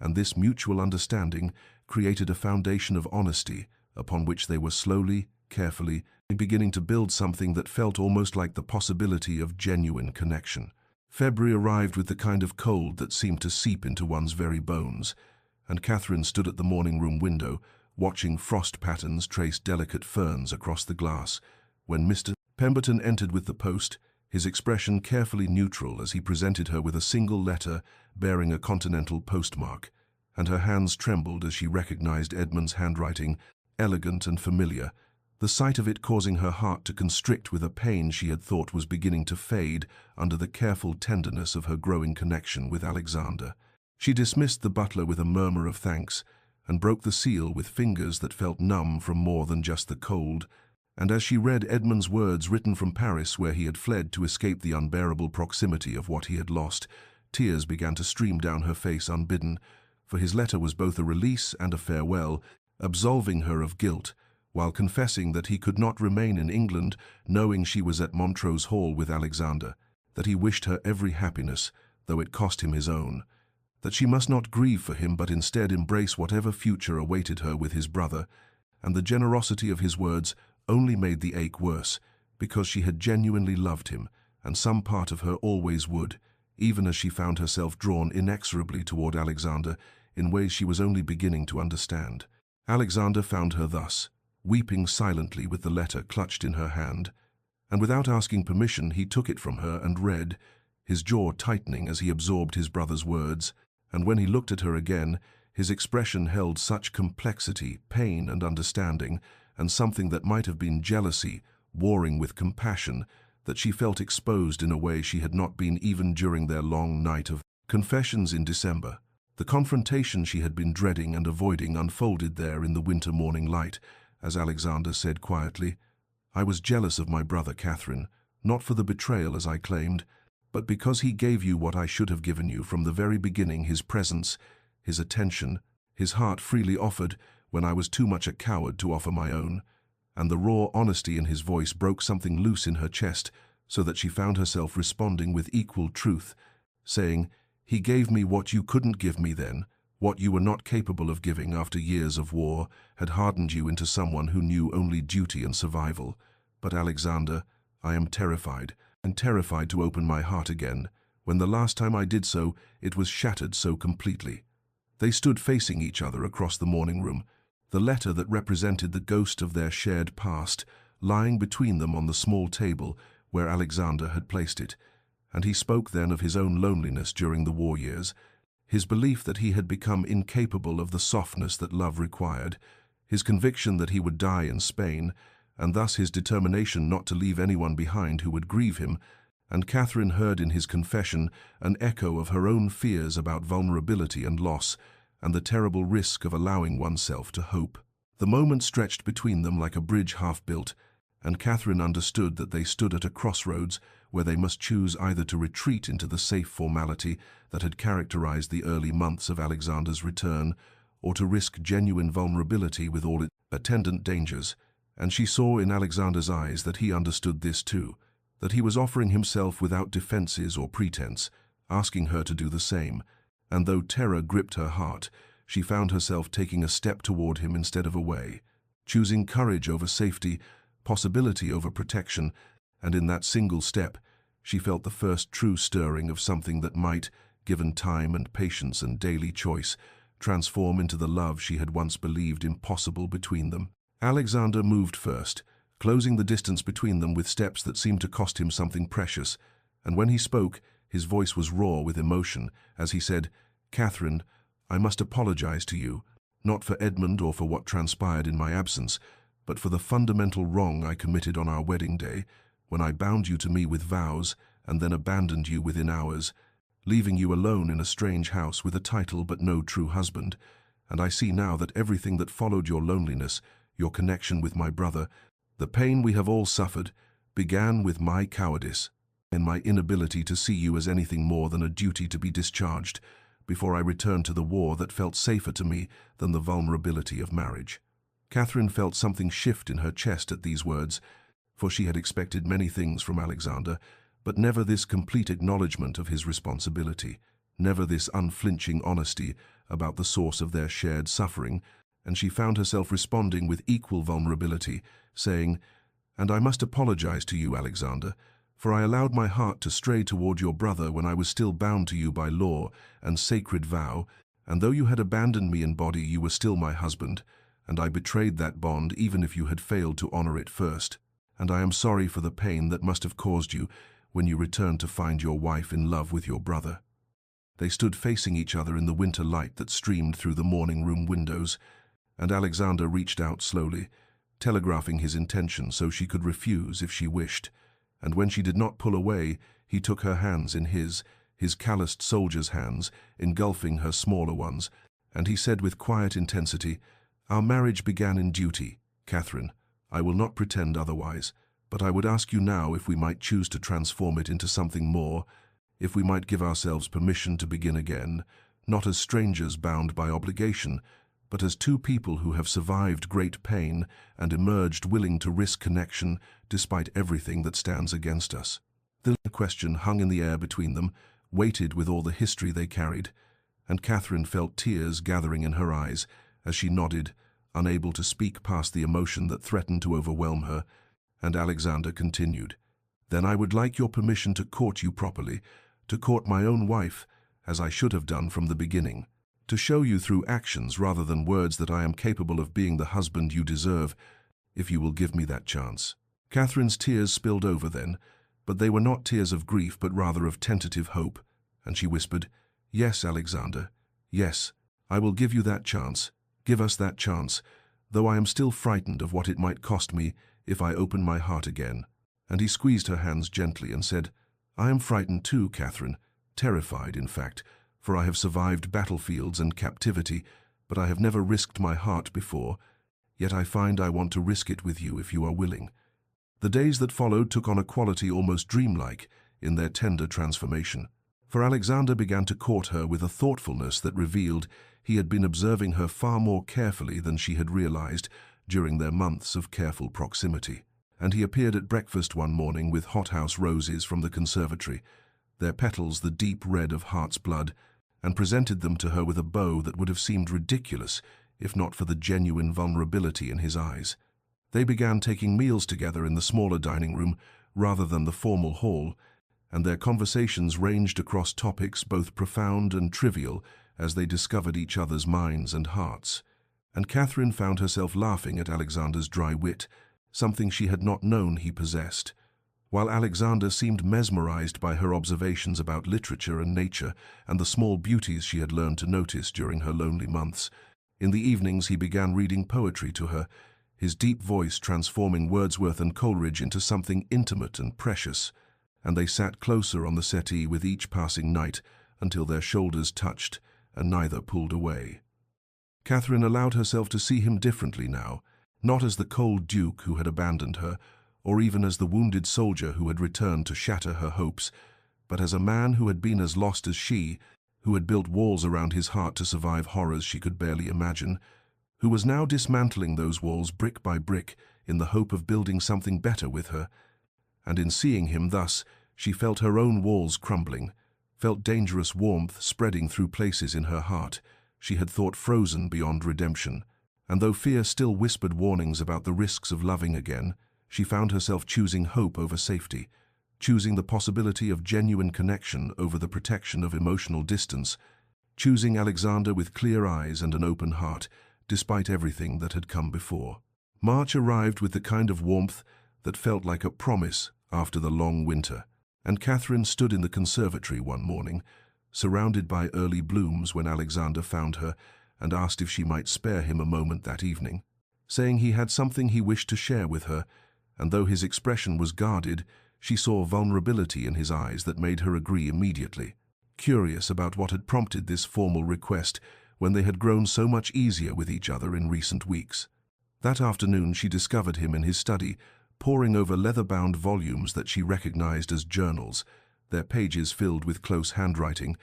and this mutual understanding created a foundation of honesty upon which they were slowly, carefully, beginning to build something that felt almost like the possibility of genuine connection. February arrived with the kind of cold that seemed to seep into one's very bones, and Catherine stood at the morning-room window, watching frost patterns trace delicate ferns across the glass, when Mr. Pemberton entered with the post, his expression carefully neutral as he presented her with a single letter bearing a continental postmark, and her hands trembled as she recognized Edmund's handwriting, elegant and familiar, the sight of it causing her heart to constrict with a pain she had thought was beginning to fade under the careful tenderness of her growing connection with Alexander. She dismissed the butler with a murmur of thanks, and broke the seal with fingers that felt numb from more than just the cold, and as she read Edmund's words written from Paris where he had fled to escape the unbearable proximity of what he had lost, tears began to stream down her face unbidden, for his letter was both a release and a farewell, absolving her of guilt, while confessing that he could not remain in England knowing she was at Montrose Hall with Alexander, that he wished her every happiness, though it cost him his own, that she must not grieve for him but instead embrace whatever future awaited her with his brother, and the generosity of his words only made the ache worse, because she had genuinely loved him, and some part of her always would, even as she found herself drawn inexorably toward Alexander in ways she was only beginning to understand. Alexander found her thus, weeping silently with the letter clutched in her hand, and without asking permission he took it from her and read, his jaw tightening as he absorbed his brother's words, and when he looked at her again, his expression held such complexity, pain and understanding, and something that might have been jealousy, warring with compassion, that she felt exposed in a way she had not been even during their long night of confessions in December. The confrontation she had been dreading and avoiding unfolded there in the winter morning light, as Alexander said quietly, "I was jealous of my brother, Catherine, not for the betrayal as I claimed, but because he gave you what I should have given you from the very beginning, his presence, his attention, his heart freely offered when I was too much a coward to offer my own." And the raw honesty in his voice broke something loose in her chest, so that she found herself responding with equal truth, saying, "He gave me what you couldn't give me then, what you were not capable of giving after years of war, had hardened you into someone who knew only duty and survival. But Alexander, I am terrified, and terrified to open my heart again. When the last time I did so, it was shattered so completely." They stood facing each other across the morning room, the letter that represented the ghost of their shared past lying between them on the small table where Alexander had placed it, and he spoke then of his own loneliness during the war years, his belief that he had become incapable of the softness that love required, his conviction that he would die in Spain, and thus his determination not to leave anyone behind who would grieve him, and Catherine heard in his confession an echo of her own fears about vulnerability and loss, and the terrible risk of allowing oneself to hope. The moment stretched between them like a bridge half built, and Catherine understood that they stood at a crossroads where they must choose either to retreat into the safe formality that had characterized the early months of Alexander's return, or to risk genuine vulnerability with all its attendant dangers. And she saw in Alexander's eyes that he understood this too, that he was offering himself without defenses or pretense, asking her to do the same. And though terror gripped her heart, she found herself taking a step toward him instead of away, choosing courage over safety, possibility over protection, and in that single step, she felt the first true stirring of something that might, given time and patience and daily choice, transform into the love she had once believed impossible between them. Alexander moved first, closing the distance between them with steps that seemed to cost him something precious, and when he spoke, his voice was raw with emotion as he said, "Catherine, I must apologize to you, not for Edmund or for what transpired in my absence, but for the fundamental wrong I committed on our wedding day, when I bound you to me with vows and then abandoned you within hours, leaving you alone in a strange house with a title but no true husband. And I see now that everything that followed your loneliness, your connection with my brother, the pain we have all suffered, began with my cowardice and my inability to see you as anything more than a duty to be discharged, before I returned to the war that felt safer to me than the vulnerability of marriage." Catherine felt something shift in her chest at these words, for she had expected many things from Alexander, but never this complete acknowledgement of his responsibility, never this unflinching honesty about the source of their shared suffering, and she found herself responding with equal vulnerability, saying, "And I must apologize to you, Alexander, for I allowed my heart to stray toward your brother when I was still bound to you by law and sacred vow, and though you had abandoned me in body, you were still my husband, and I betrayed that bond even if you had failed to honor it first. And I am sorry for the pain that must have caused you when you returned to find your wife in love with your brother." They stood facing each other in the winter light that streamed through the morning room windows, and Alexander reached out slowly, telegraphing his intention so she could refuse if she wished. And when she did not pull away, he took her hands in his calloused soldier's hands, engulfing her smaller ones, and he said with quiet intensity, "Our marriage began in duty, Catherine. I will not pretend otherwise, but I would ask you now if we might choose to transform it into something more, if we might give ourselves permission to begin again, not as strangers bound by obligation, but as two people who have survived great pain and emerged willing to risk connection despite everything that stands against us." The question hung in the air between them, weighted with all the history they carried, and Catherine felt tears gathering in her eyes as she nodded, unable to speak past the emotion that threatened to overwhelm her, and Alexander continued, "Then I would like your permission to court you properly, to court my own wife, as I should have done from the beginning, to show you through actions rather than words that I am capable of being the husband you deserve, if you will give me that chance." Catherine's tears spilled over then, but they were not tears of grief but rather of tentative hope, and she whispered, "Yes, Alexander, yes, I will give you that chance. Give us that chance, though I am still frightened of what it might cost me if I open my heart again." And he squeezed her hands gently and said, "I am frightened too, Catherine, terrified, in fact, for I have survived battlefields and captivity, but I have never risked my heart before, yet I find I want to risk it with you if you are willing." The days that followed took on a quality almost dreamlike in their tender transformation, for Alexander began to court her with a thoughtfulness that revealed he had been observing her far more carefully than she had realized during their months of careful proximity. And he appeared at breakfast one morning with hothouse roses from the conservatory, their petals the deep red of heart's blood, and presented them to her with a bow that would have seemed ridiculous if not for the genuine vulnerability in his eyes. They began taking meals together in the smaller dining room rather than the formal hall, and their conversations ranged across topics both profound and trivial as they discovered each other's minds and hearts. And Catherine found herself laughing at Alexander's dry wit, something she had not known he possessed, while Alexander seemed mesmerized by her observations about literature and nature and the small beauties she had learned to notice during her lonely months. In the evenings he began reading poetry to her, his deep voice transforming Wordsworth and Coleridge into something intimate and precious, and they sat closer on the settee with each passing night until their shoulders touched and neither pulled away. Catherine allowed herself to see him differently now, not as the cold duke who had abandoned her, or even as the wounded soldier who had returned to shatter her hopes, but as a man who had been as lost as she, who had built walls around his heart to survive horrors she could barely imagine, who was now dismantling those walls brick by brick in the hope of building something better with her. And in seeing him thus, she felt her own walls crumbling, felt dangerous warmth spreading through places in her heart she had thought frozen beyond redemption. And though fear still whispered warnings about the risks of loving again, she found herself choosing hope over safety, choosing the possibility of genuine connection over the protection of emotional distance, choosing Alexander with clear eyes and an open heart, despite everything that had come before. March arrived with the kind of warmth that felt like a promise after the long winter, and Catherine stood in the conservatory one morning, surrounded by early blooms when Alexander found her and asked if she might spare him a moment that evening, saying he had something he wished to share with her, and though his expression was guarded, she saw vulnerability in his eyes that made her agree immediately, curious about what had prompted this formal request when they had grown so much easier with each other in recent weeks. That afternoon she discovered him in his study, poring over leather-bound volumes that she recognized as journals, their pages filled with close handwriting,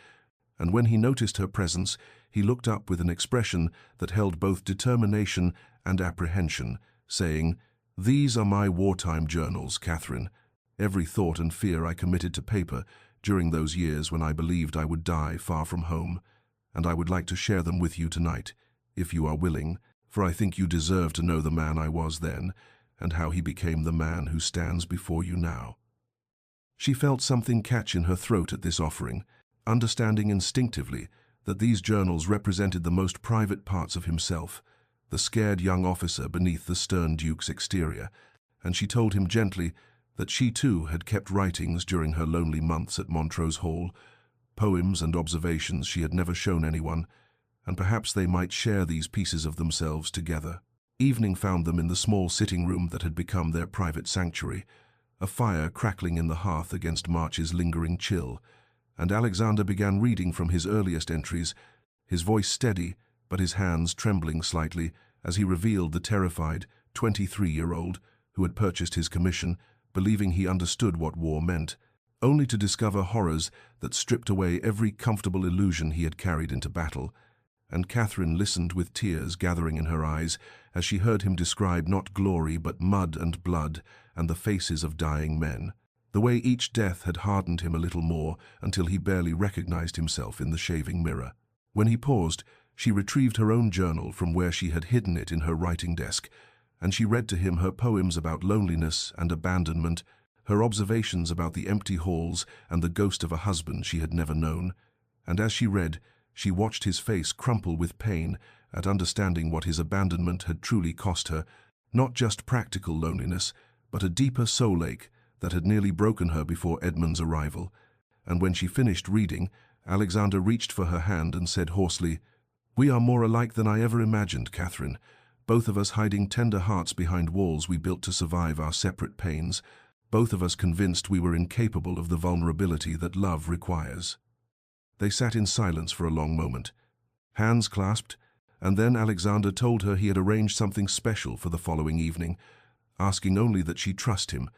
and when he noticed her presence, he looked up with an expression that held both determination and apprehension, saying, "These are my wartime journals, Catherine, every thought and fear I committed to paper during those years when I believed I would die far from home, and I would like to share them with you tonight, if you are willing, for I think you deserve to know the man I was then, and how he became the man who stands before you now." She felt something catch in her throat at this offering, understanding instinctively that these journals represented the most private parts of himself, the scared young officer beneath the stern duke's exterior, and she told him gently that she too had kept writings during her lonely months at Montrose Hall, poems and observations she had never shown anyone, and perhaps they might share these pieces of themselves together. Evening found them in the small sitting room that had become their private sanctuary, a fire crackling in the hearth against March's lingering chill, and Alexander began reading from his earliest entries, his voice steady but his hands trembling slightly as he revealed the terrified 23-year-old who had purchased his commission, believing he understood what war meant, only to discover horrors that stripped away every comfortable illusion he had carried into battle. And Catherine listened with tears gathering in her eyes as she heard him describe not glory but mud and blood and the faces of dying men, the way each death had hardened him a little more until he barely recognized himself in the shaving mirror. When he paused, she retrieved her own journal from where she had hidden it in her writing desk, and she read to him her poems about loneliness and abandonment, her observations about the empty halls and the ghost of a husband she had never known. And as she read, she watched his face crumple with pain at understanding what his abandonment had truly cost her, Not just practical loneliness, but a deeper soul ache that had nearly broken her before Edmund's arrival. And when she finished reading, Alexander reached for her hand and said hoarsely, "We are more alike than I ever imagined, Catherine. Both of us hiding tender hearts behind walls we built to survive our separate pains. Both of us convinced we were incapable of the vulnerability that love requires." They sat in silence for a long moment, hands clasped, and then Alexander told her he had arranged something special for the following evening, asking only that she trust him,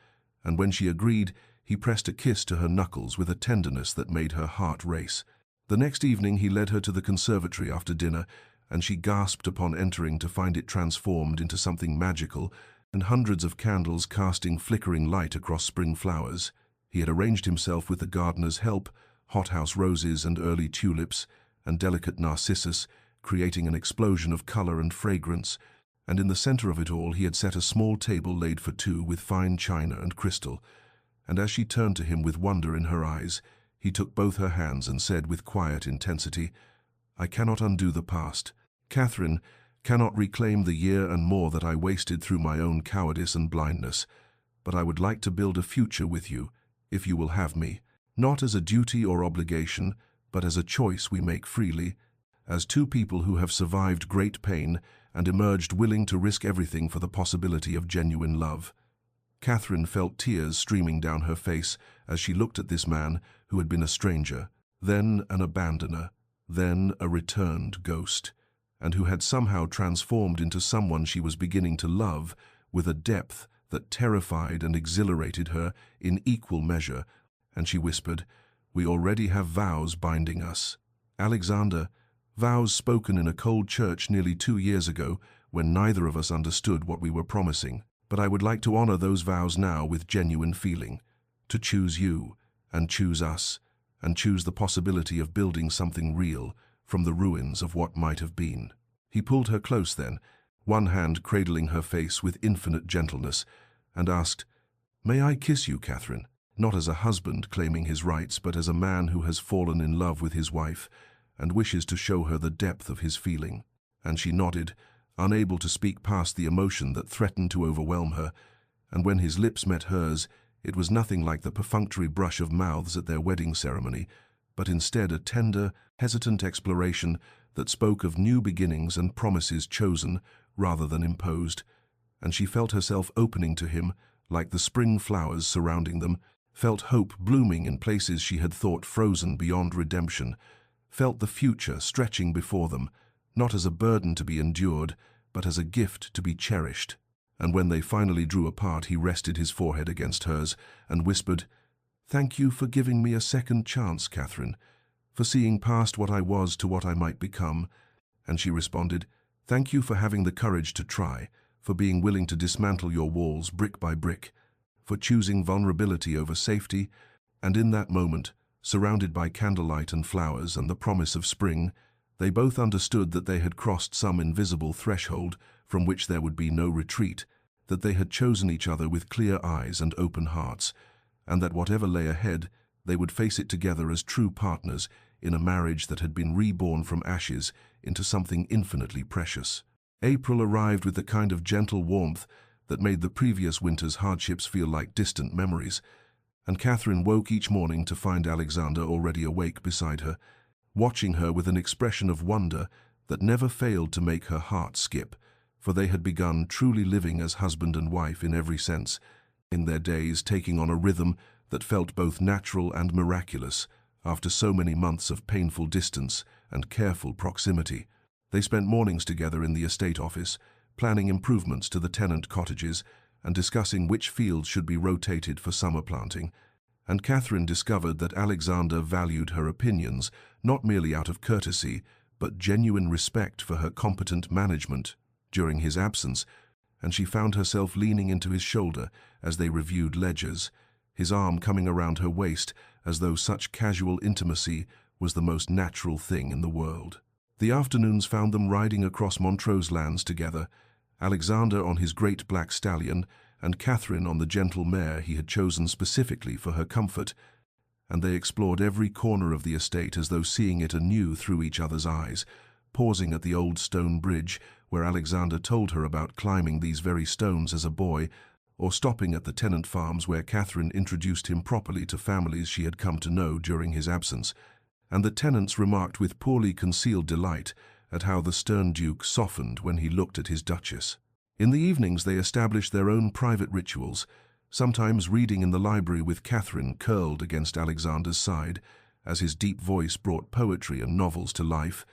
and when she agreed, he pressed a kiss to her knuckles with a tenderness that made her heart race. The next evening he led her to the conservatory after dinner, and she gasped upon entering to find it transformed into something magical, and hundreds of candles casting flickering light across spring flowers. He had arranged himself with the gardener's help, hothouse roses and early tulips, and delicate narcissus, creating an explosion of color and fragrance, and in the center of it all he had set a small table laid for two with fine china and crystal. And as she turned to him with wonder in her eyes, he took both her hands and said with quiet intensity, "I cannot undo the past. Catherine, cannot reclaim the year and more that I wasted through my own cowardice and blindness, but I would like to build a future with you, if you will have me, not as a duty or obligation, but as a choice we make freely, as two people who have survived great pain and emerged willing to risk everything for the possibility of genuine love." Catherine felt tears streaming down her face as she looked at this man who had been a stranger, then an abandoner, then a returned ghost, and who had somehow transformed into someone she was beginning to love with a depth that terrified and exhilarated her in equal measure, and she whispered, "We already have vows binding us. Alexander, vows spoken in a cold church nearly 2 years ago when neither of us understood what we were promising. But I would like to honor those vows now with genuine feeling, to choose you, and choose us, and choose the possibility of building something real from the ruins of what might have been." He pulled her close then, one hand cradling her face with infinite gentleness, and asked, "May I kiss you, Catherine?" Not as a husband claiming his rights, but as a man who has fallen in love with his wife and wishes to show her the depth of his feeling. And she nodded, unable to speak past the emotion that threatened to overwhelm her, and when his lips met hers, it was nothing like the perfunctory brush of mouths at their wedding ceremony, but instead a tender, hesitant exploration that spoke of new beginnings and promises chosen rather than imposed, and she felt herself opening to him like the spring flowers surrounding them, felt hope blooming in places she had thought frozen beyond redemption, felt the future stretching before them, not as a burden to be endured, but as a gift to be cherished. And when they finally drew apart, he rested his forehead against hers and whispered, "Thank you for giving me a second chance, Catherine, for seeing past what I was to what I might become." And she responded, "Thank you for having the courage to try, for being willing to dismantle your walls brick by brick, for choosing vulnerability over safety." And in that moment, surrounded by candlelight and flowers and the promise of spring, they both understood that they had crossed some invisible threshold from which there would be no retreat, that they had chosen each other with clear eyes and open hearts, and that whatever lay ahead, they would face it together as true partners in a marriage that had been reborn from ashes into something infinitely precious. April arrived with the kind of gentle warmth that made the previous winter's hardships feel like distant memories, and Catherine woke each morning to find Alexander already awake beside her, watching her with an expression of wonder that never failed to make her heart skip, for they had begun truly living as husband and wife in every sense, in their days taking on a rhythm that felt both natural and miraculous after so many months of painful distance and careful proximity. They spent mornings together in the estate office, planning improvements to the tenant cottages and discussing which fields should be rotated for summer planting. And Catherine discovered that Alexander valued her opinions not merely out of courtesy, but genuine respect for her competent management during his absence, and she found herself leaning into his shoulder as they reviewed ledgers, his arm coming around her waist as though such casual intimacy was the most natural thing in the world. The afternoons found them riding across Montrose lands together, Alexander on his great black stallion, and Catherine on the gentle mare he had chosen specifically for her comfort, and they explored every corner of the estate as though seeing it anew through each other's eyes, pausing at the old stone bridge where Alexander told her about climbing these very stones as a boy, or stopping at the tenant farms where Catherine introduced him properly to families she had come to know during his absence, and the tenants remarked with poorly concealed delight at how the stern Duke softened when he looked at his Duchess. In the evenings they established their own private rituals, sometimes reading in the library with Catherine curled against Alexander's side, as his deep voice brought poetry and novels to life,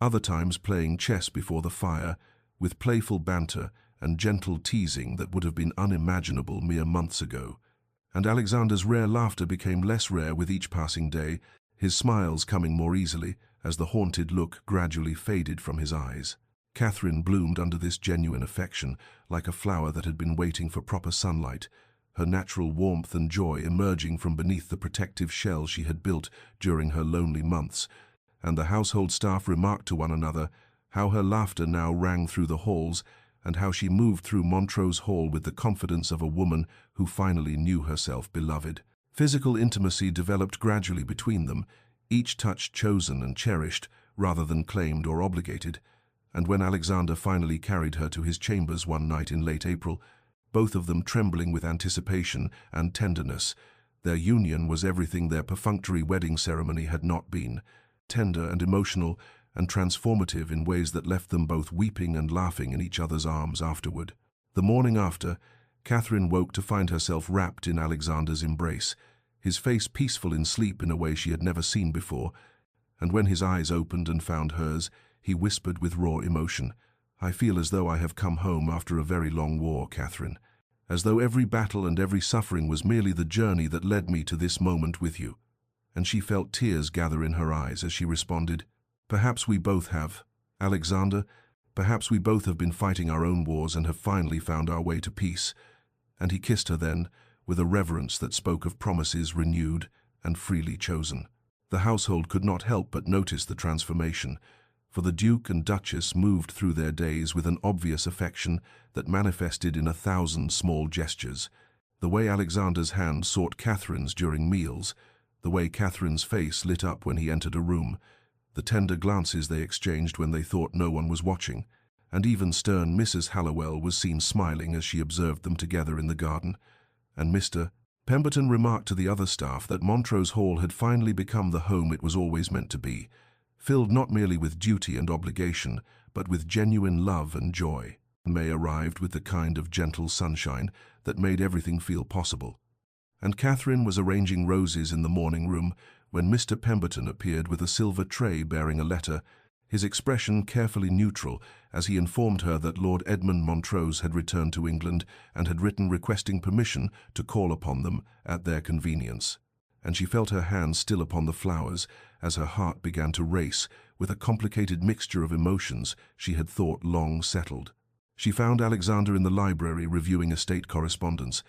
other times playing chess before the fire, with playful banter and gentle teasing that would have been unimaginable mere months ago. And Alexander's rare laughter became less rare with each passing day, his smiles coming more easily as the haunted look gradually faded from his eyes. Catherine bloomed under this genuine affection, like a flower that had been waiting for proper sunlight, her natural warmth and joy emerging from beneath the protective shell she had built during her lonely months, and the household staff remarked to one another how her laughter now rang through the halls, and how she moved through Montrose Hall with the confidence of a woman who finally knew herself beloved. Physical intimacy developed gradually between them, each touch chosen and cherished rather than claimed or obligated, and when Alexander finally carried her to his chambers one night in late April, both of them trembling with anticipation and tenderness, their union was everything their perfunctory wedding ceremony had not been, tender and emotional and transformative in ways that left them both weeping and laughing in each other's arms afterward. The morning after, Catherine woke to find herself wrapped in Alexander's embrace, his face peaceful in sleep in a way she had never seen before, and when his eyes opened and found hers, he whispered with raw emotion, "I feel as though I have come home after a very long war, Catherine, as though every battle and every suffering was merely the journey that led me to this moment with you." And she felt tears gather in her eyes as she responded, "Perhaps we both have, Alexander, perhaps we both have been fighting our own wars and have finally found our way to peace." And he kissed her then, with a reverence that spoke of promises renewed and freely chosen. The household could not help but notice the transformation, for the Duke and Duchess moved through their days with an obvious affection that manifested in 1,000 small gestures. The way Alexander's hand sought Catherine's during meals, the way Catherine's face lit up when he entered a room, the tender glances they exchanged when they thought no one was watching, and even stern Mrs. Hallowell was seen smiling as she observed them together in the garden. And Mr. Pemberton remarked to the other staff that Montrose Hall had finally become the home it was always meant to be, filled not merely with duty and obligation, but with genuine love and joy. May arrived with the kind of gentle sunshine that made everything feel possible. And Catherine was arranging roses in the morning room when Mr. Pemberton appeared with a silver tray bearing a letter, his expression carefully neutral as he informed her that Lord Edmund Montrose had returned to England and had written requesting permission to call upon them at their convenience. And she felt her hands still upon the flowers as her heart began to race with a complicated mixture of emotions she had thought long settled. She found Alexander in the library reviewing estate correspondence,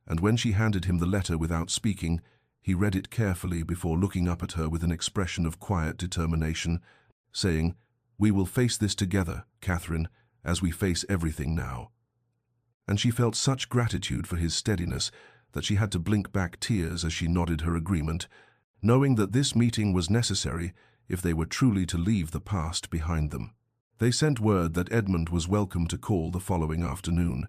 and when she handed him the letter without speaking, he read it carefully before looking up at her with an expression of quiet determination, saying, "We will face this together, Catherine, as we face everything now." And she felt such gratitude for his steadiness that she had to blink back tears as she nodded her agreement, knowing that this meeting was necessary if they were truly to leave the past behind them. They sent word that Edmund was welcome to call the following afternoon,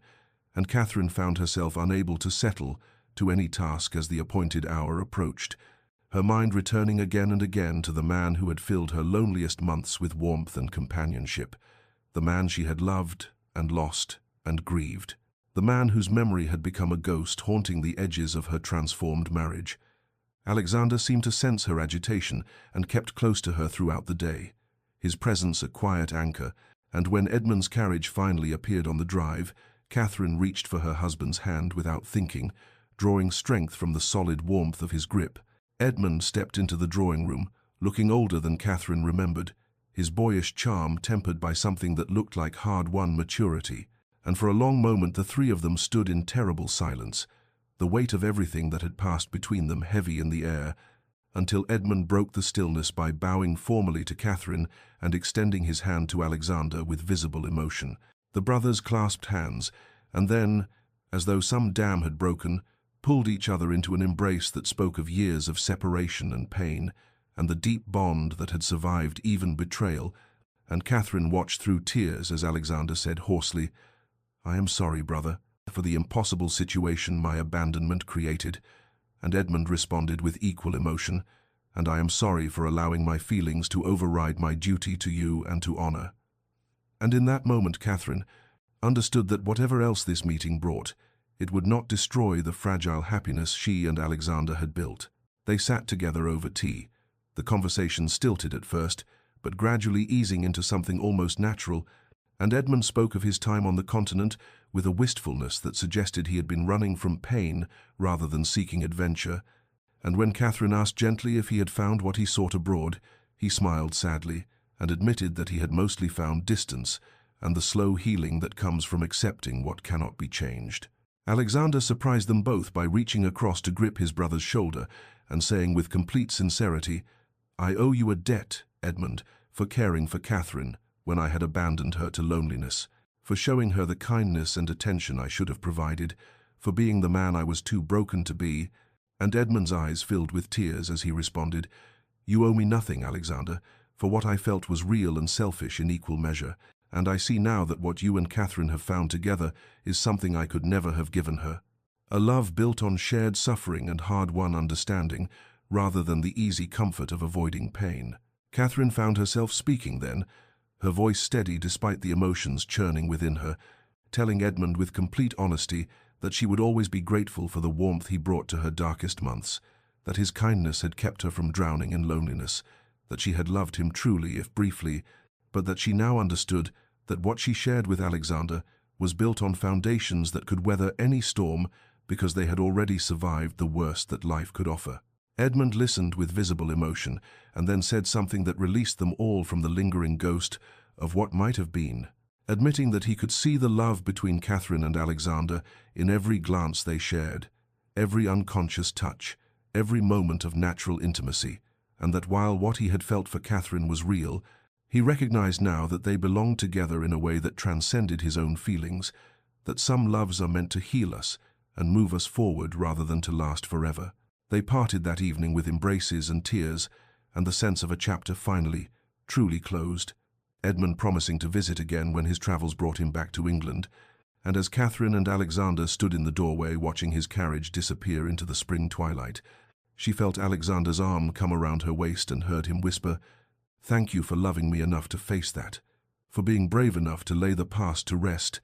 and Catherine found herself unable to settle to any task as the appointed hour approached, her mind returning again and again to the man who had filled her loneliest months with warmth and companionship, the man she had loved and lost and grieved, the man whose memory had become a ghost haunting the edges of her transformed marriage. Alexander seemed to sense her agitation and kept close to her throughout the day, his presence a quiet anchor, and when Edmund's carriage finally appeared on the drive, Catherine reached for her husband's hand without thinking, drawing strength from the solid warmth of his grip. Edmund stepped into the drawing room, looking older than Catherine remembered, his boyish charm tempered by something that looked like hard-won maturity, and for a long moment the three of them stood in terrible silence, the weight of everything that had passed between them heavy in the air, until Edmund broke the stillness by bowing formally to Catherine and extending his hand to Alexander with visible emotion. The brothers clasped hands, and then, as though some dam had broken, pulled each other into an embrace that spoke of years of separation and pain, and the deep bond that had survived even betrayal, and Catherine watched through tears as Alexander said hoarsely, "I am sorry, brother, for the impossible situation my abandonment created." And Edmund responded with equal emotion, "And I am sorry for allowing my feelings to override my duty to you and to honor." And in that moment Catherine understood that whatever else this meeting brought, it would not destroy the fragile happiness she and Alexander had built. They sat together over tea, the conversation stilted at first, but gradually easing into something almost natural, and Edmund spoke of his time on the continent with a wistfulness that suggested he had been running from pain rather than seeking adventure. And when Catherine asked gently if he had found what he sought abroad, he smiled sadly and admitted that he had mostly found distance and the slow healing that comes from accepting what cannot be changed. Alexander surprised them both by reaching across to grip his brother's shoulder and saying with complete sincerity, "I owe you a debt, Edmund, for caring for Catherine when I had abandoned her to loneliness, for showing her the kindness and attention I should have provided, for being the man I was too broken to be." And Edmund's eyes filled with tears as he responded, "You owe me nothing, Alexander, for what I felt was real and selfish in equal measure, and I see now that what you and Catherine have found together is something I could never have given her. A love built on shared suffering and hard-won understanding, rather than the easy comfort of avoiding pain." Catherine found herself speaking then, her voice steady despite the emotions churning within her, telling Edmund with complete honesty that she would always be grateful for the warmth he brought to her darkest months, that his kindness had kept her from drowning in loneliness, that she had loved him truly, if briefly, but that she now understood that what she shared with Alexander was built on foundations that could weather any storm because they had already survived the worst that life could offer. Edmund listened with visible emotion and then said something that released them all from the lingering ghost of what might have been, admitting that he could see the love between Catherine and Alexander in every glance they shared, every unconscious touch, every moment of natural intimacy, and that while what he had felt for Catherine was real, he recognized now that they belonged together in a way that transcended his own feelings, that some loves are meant to heal us and move us forward rather than to last forever. They parted that evening with embraces and tears, and the sense of a chapter finally, truly closed, Edmund promising to visit again when his travels brought him back to England. And as Catherine and Alexander stood in the doorway watching his carriage disappear into the spring twilight, she felt Alexander's arm come around her waist and heard him whisper, "Thank you for loving me enough to face that, for being brave enough to lay the past to rest."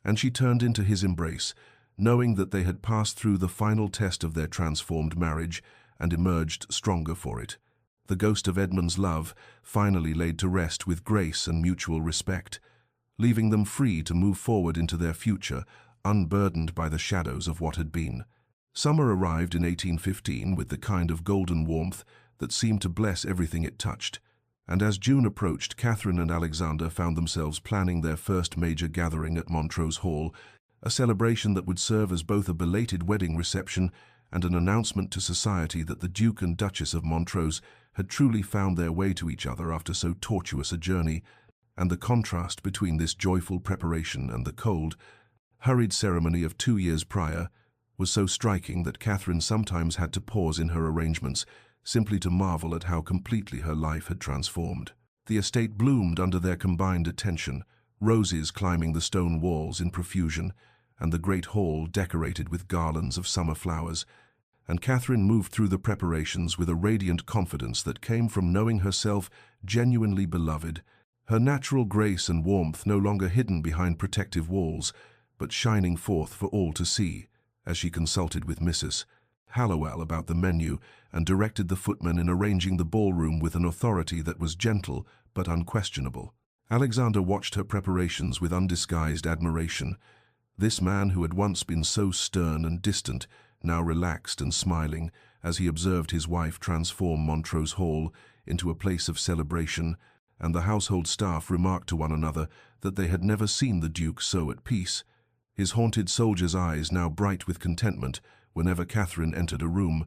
And she turned into his embrace, knowing that they had passed through the final test of their transformed marriage and emerged stronger for it. The ghost of Edmund's love finally laid to rest with grace and mutual respect, leaving them free to move forward into their future, unburdened by the shadows of what had been. Summer arrived in 1815 with the kind of golden warmth that seemed to bless everything it touched, and as June approached, Catherine and Alexander found themselves planning their first major gathering at Montrose Hall, a celebration that would serve as both a belated wedding reception and an announcement to society that the Duke and Duchess of Montrose had truly found their way to each other after so tortuous a journey. And the contrast between this joyful preparation and the cold, hurried ceremony of 2 years prior was so striking that Catherine sometimes had to pause in her arrangements, simply to marvel at how completely her life had transformed. The estate bloomed under their combined attention, roses climbing the stone walls in profusion, and the great hall decorated with garlands of summer flowers, and Catherine moved through the preparations with a radiant confidence that came from knowing herself genuinely beloved, her natural grace and warmth no longer hidden behind protective walls, but shining forth for all to see, as she consulted with Mrs. Hallowell about the menu and directed the footman in arranging the ballroom with an authority that was gentle but unquestionable. Alexander watched her preparations with undisguised admiration. This man who had once been so stern and distant, now relaxed and smiling as he observed his wife transform Montrose Hall into a place of celebration, and the household staff remarked to one another that they had never seen the Duke so at peace, his haunted soldier's eyes now bright with contentment whenever Catherine entered a room,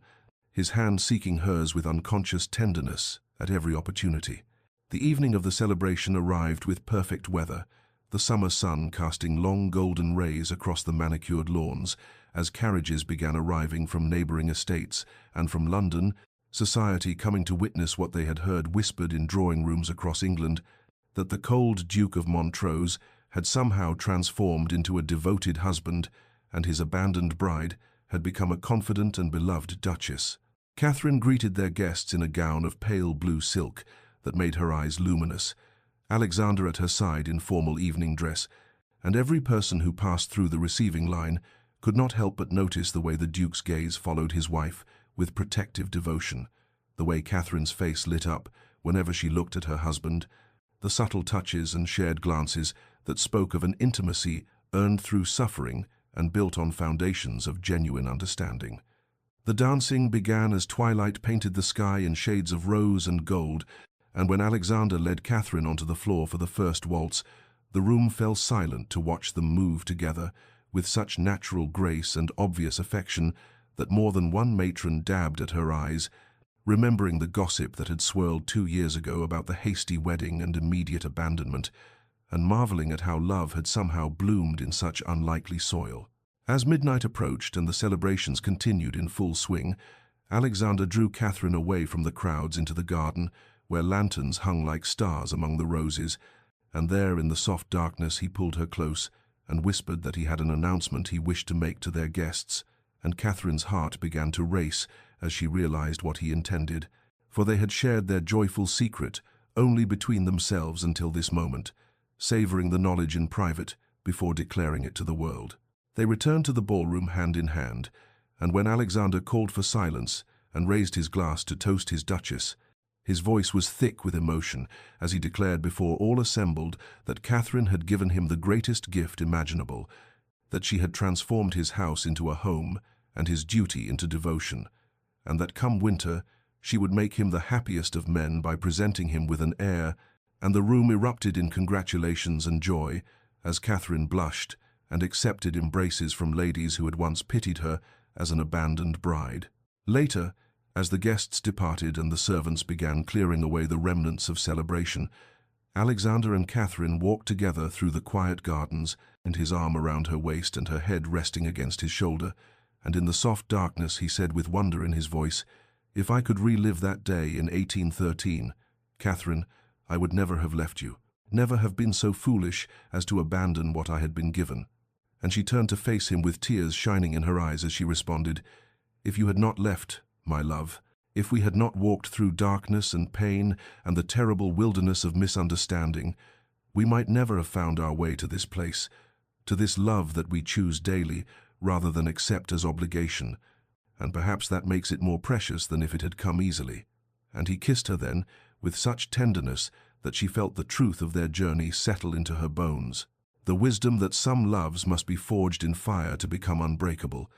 his hand seeking hers with unconscious tenderness at every opportunity. The evening of the celebration arrived with perfect weather, the summer sun casting long golden rays across the manicured lawns as carriages began arriving from neighbouring estates and from London, society coming to witness what they had heard whispered in drawing rooms across England. that the cold Duke of Montrose had somehow transformed into a devoted husband, and his abandoned bride had become a confident and beloved duchess. Catherine greeted their guests in a gown of pale blue silk that made her eyes luminous, Alexander at her side in formal evening dress, and every person who passed through the receiving line could not help but notice the way the Duke's gaze followed his wife with protective devotion, the way Catherine's face lit up whenever she looked at her husband, the subtle touches and shared glances that spoke of an intimacy earned through suffering and built on foundations of genuine understanding. The dancing began as twilight painted the sky in shades of rose and gold, and when Alexander led Catherine onto the floor for the first waltz, the room fell silent to watch them move together with such natural grace and obvious affection that more than one matron dabbed at her eyes, remembering the gossip that had swirled 2 years ago about the hasty wedding and immediate abandonment, and marveling at how love had somehow bloomed in such unlikely soil. As midnight approached and the celebrations continued in full swing, Alexander drew Catherine away from the crowds into the garden, where lanterns hung like stars among the roses, and there in the soft darkness he pulled her close and whispered that he had an announcement he wished to make to their guests, and Catherine's heart began to race as she realized what he intended, for they had shared their joyful secret only between themselves until this moment, savoring the knowledge in private before declaring it to the world. They returned to the ballroom hand in hand, and when Alexander called for silence and raised his glass to toast his duchess, his voice was thick with emotion as he declared before all assembled that Catherine had given him the greatest gift imaginable, that she had transformed his house into a home and his duty into devotion, and that come winter she would make him the happiest of men by presenting him with an heir, and the room erupted in congratulations and joy as Catherine blushed and accepted embraces from ladies who had once pitied her as an abandoned bride. Later, as the guests departed and the servants began clearing away the remnants of celebration, Alexander and Catherine walked together through the quiet gardens, and his arm around her waist and her head resting against his shoulder, and in the soft darkness he said with wonder in his voice, "If I could relive that day in 1813, Catherine, I would never have left you, never have been so foolish as to abandon what I had been given." And she turned to face him with tears shining in her eyes as she responded, "If you had not left, my love, if we had not walked through darkness and pain and the terrible wilderness of misunderstanding, we might never have found our way to this place, to this love that we choose daily rather than accept as obligation, and perhaps that makes it more precious than if it had come easily." And he kissed her then with such tenderness that she felt the truth of their journey settle into her bones, the wisdom that some loves must be forged in fire to become unbreakable,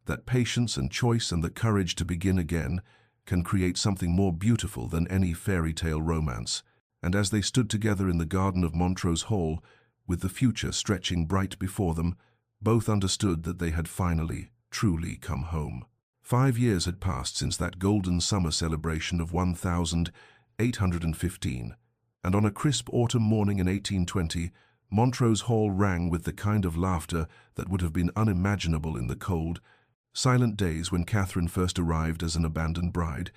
that patience and choice and the courage to begin again can create something more beautiful than any fairy tale romance. And as they stood together in the garden of Montrose Hall, with the future stretching bright before them, both understood that they had finally, truly come home. 5 years had passed since that golden summer celebration of 1815, and on a crisp autumn morning in 1820, Montrose Hall rang with the kind of laughter that would have been unimaginable in the cold, silent days when Catherine first arrived as an abandoned bride,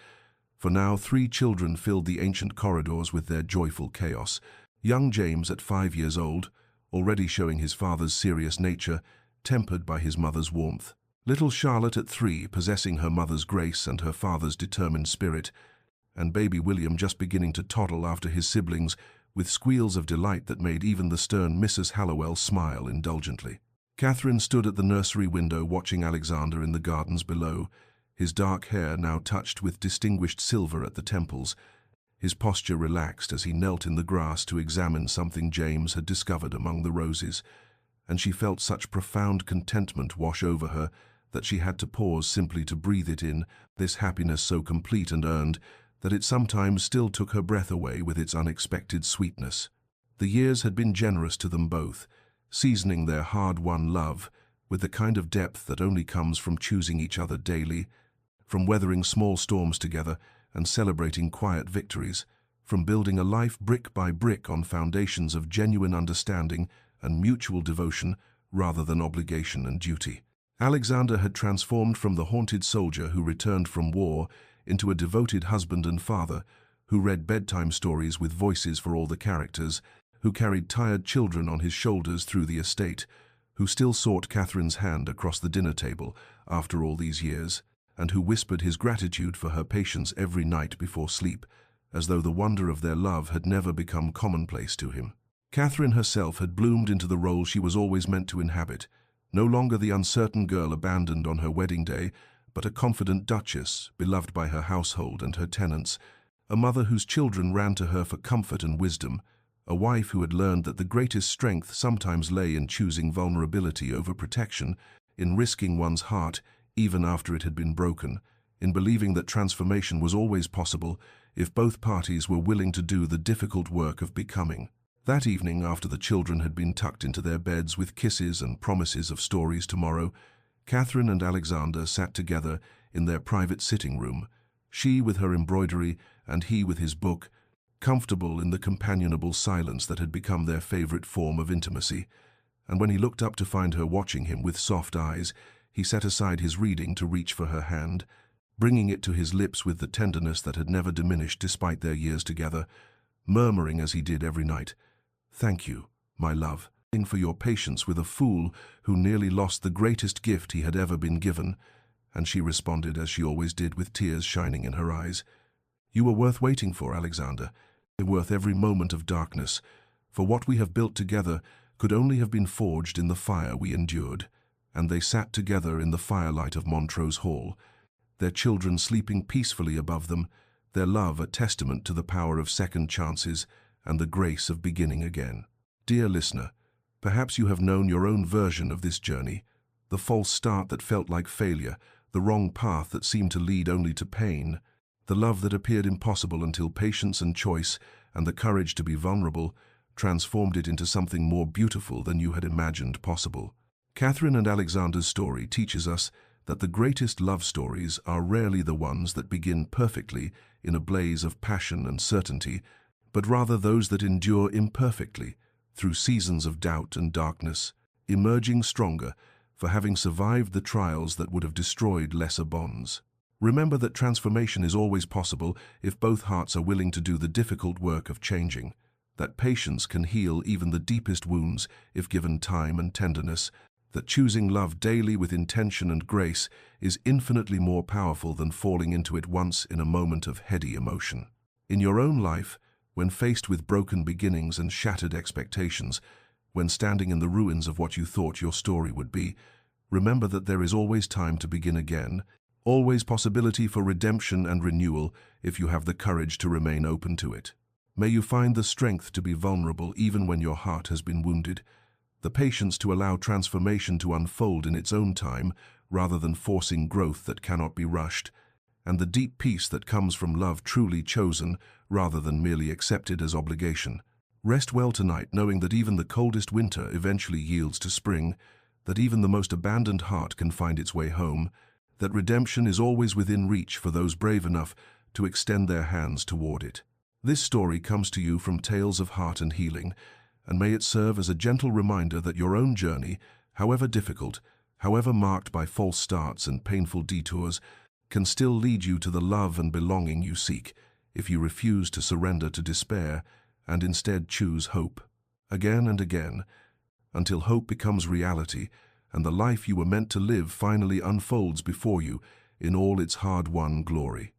for now 3 children filled the ancient corridors with their joyful chaos. Young James at 5 years old, already showing his father's serious nature, tempered by his mother's warmth. Little Charlotte at 3, possessing her mother's grace and her father's determined spirit, and baby William just beginning to toddle after his siblings, with squeals of delight that made even the stern Mrs. Hallowell smile indulgently. Catherine stood at the nursery window watching Alexander in the gardens below, his dark hair now touched with distinguished silver at the temples, his posture relaxed as he knelt in the grass to examine something James had discovered among the roses, and she felt such profound contentment wash over her that she had to pause simply to breathe it in, this happiness so complete and earned that it sometimes still took her breath away with its unexpected sweetness. The years had been generous to them both, seasoning their hard-won love with the kind of depth that only comes from choosing each other daily, from weathering small storms together and celebrating quiet victories, from building a life brick by brick on foundations of genuine understanding and mutual devotion rather than obligation and duty. Alexander had transformed from the haunted soldier who returned from war into a devoted husband and father, who read bedtime stories with voices for all the characters, who carried tired children on his shoulders through the estate, who still sought Catherine's hand across the dinner table after all these years, and who whispered his gratitude for her patience every night before sleep, as though the wonder of their love had never become commonplace to him. Catherine herself had bloomed into the role she was always meant to inhabit, no longer the uncertain girl abandoned on her wedding day, but a confident duchess, beloved by her household and her tenants, a mother whose children ran to her for comfort and wisdom, a wife who had learned that the greatest strength sometimes lay in choosing vulnerability over protection, in risking one's heart even after it had been broken, in believing that transformation was always possible if both parties were willing to do the difficult work of becoming. That evening, after the children had been tucked into their beds with kisses and promises of stories tomorrow, Catherine and Alexander sat together in their private sitting room, she with her embroidery and he with his book, comfortable in the companionable silence that had become their favorite form of intimacy. And when he looked up to find her watching him with soft eyes, he set aside his reading to reach for her hand, bringing it to his lips with the tenderness that had never diminished despite their years together, murmuring as he did every night, "Thank you, my love, for your patience with a fool who nearly lost the greatest gift he had ever been given." And she responded, as she always did, with tears shining in her eyes, "You were worth waiting for, Alexander, worth every moment of darkness, for what we have built together could only have been forged in the fire we endured." And they sat together in the firelight of Montrose Hall, their children sleeping peacefully above them, their love a testament to the power of second chances and the grace of beginning again. Dear listener, perhaps you have known your own version of this journey, the false start that felt like failure, the wrong path that seemed to lead only to pain, the love that appeared impossible until patience and choice and the courage to be vulnerable transformed it into something more beautiful than you had imagined possible. Catherine and Alexander's story teaches us that the greatest love stories are rarely the ones that begin perfectly in a blaze of passion and certainty, but rather those that endure imperfectly, through seasons of doubt and darkness, emerging stronger for having survived the trials that would have destroyed lesser bonds. Remember that transformation is always possible if both hearts are willing to do the difficult work of changing, that patience can heal even the deepest wounds if given time and tenderness, that choosing love daily with intention and grace is infinitely more powerful than falling into it once in a moment of heady emotion. In your own life, when faced with broken beginnings and shattered expectations, when standing in the ruins of what you thought your story would be, remember that there is always time to begin again, always possibility for redemption and renewal if you have the courage to remain open to it. May you find the strength to be vulnerable even when your heart has been wounded, the patience to allow transformation to unfold in its own time rather than forcing growth that cannot be rushed, and the deep peace that comes from love truly chosen rather than merely accepted as obligation. Rest well tonight, knowing that even the coldest winter eventually yields to spring, that even the most abandoned heart can find its way home, that redemption is always within reach for those brave enough to extend their hands toward it. This story comes to you from Tales of Heart and Healing, and may it serve as a gentle reminder that your own journey, however difficult, however marked by false starts and painful detours, can still lead you to the love and belonging you seek if you refuse to surrender to despair and instead choose hope. Again and again, until hope becomes reality and the life you were meant to live finally unfolds before you in all its hard-won glory.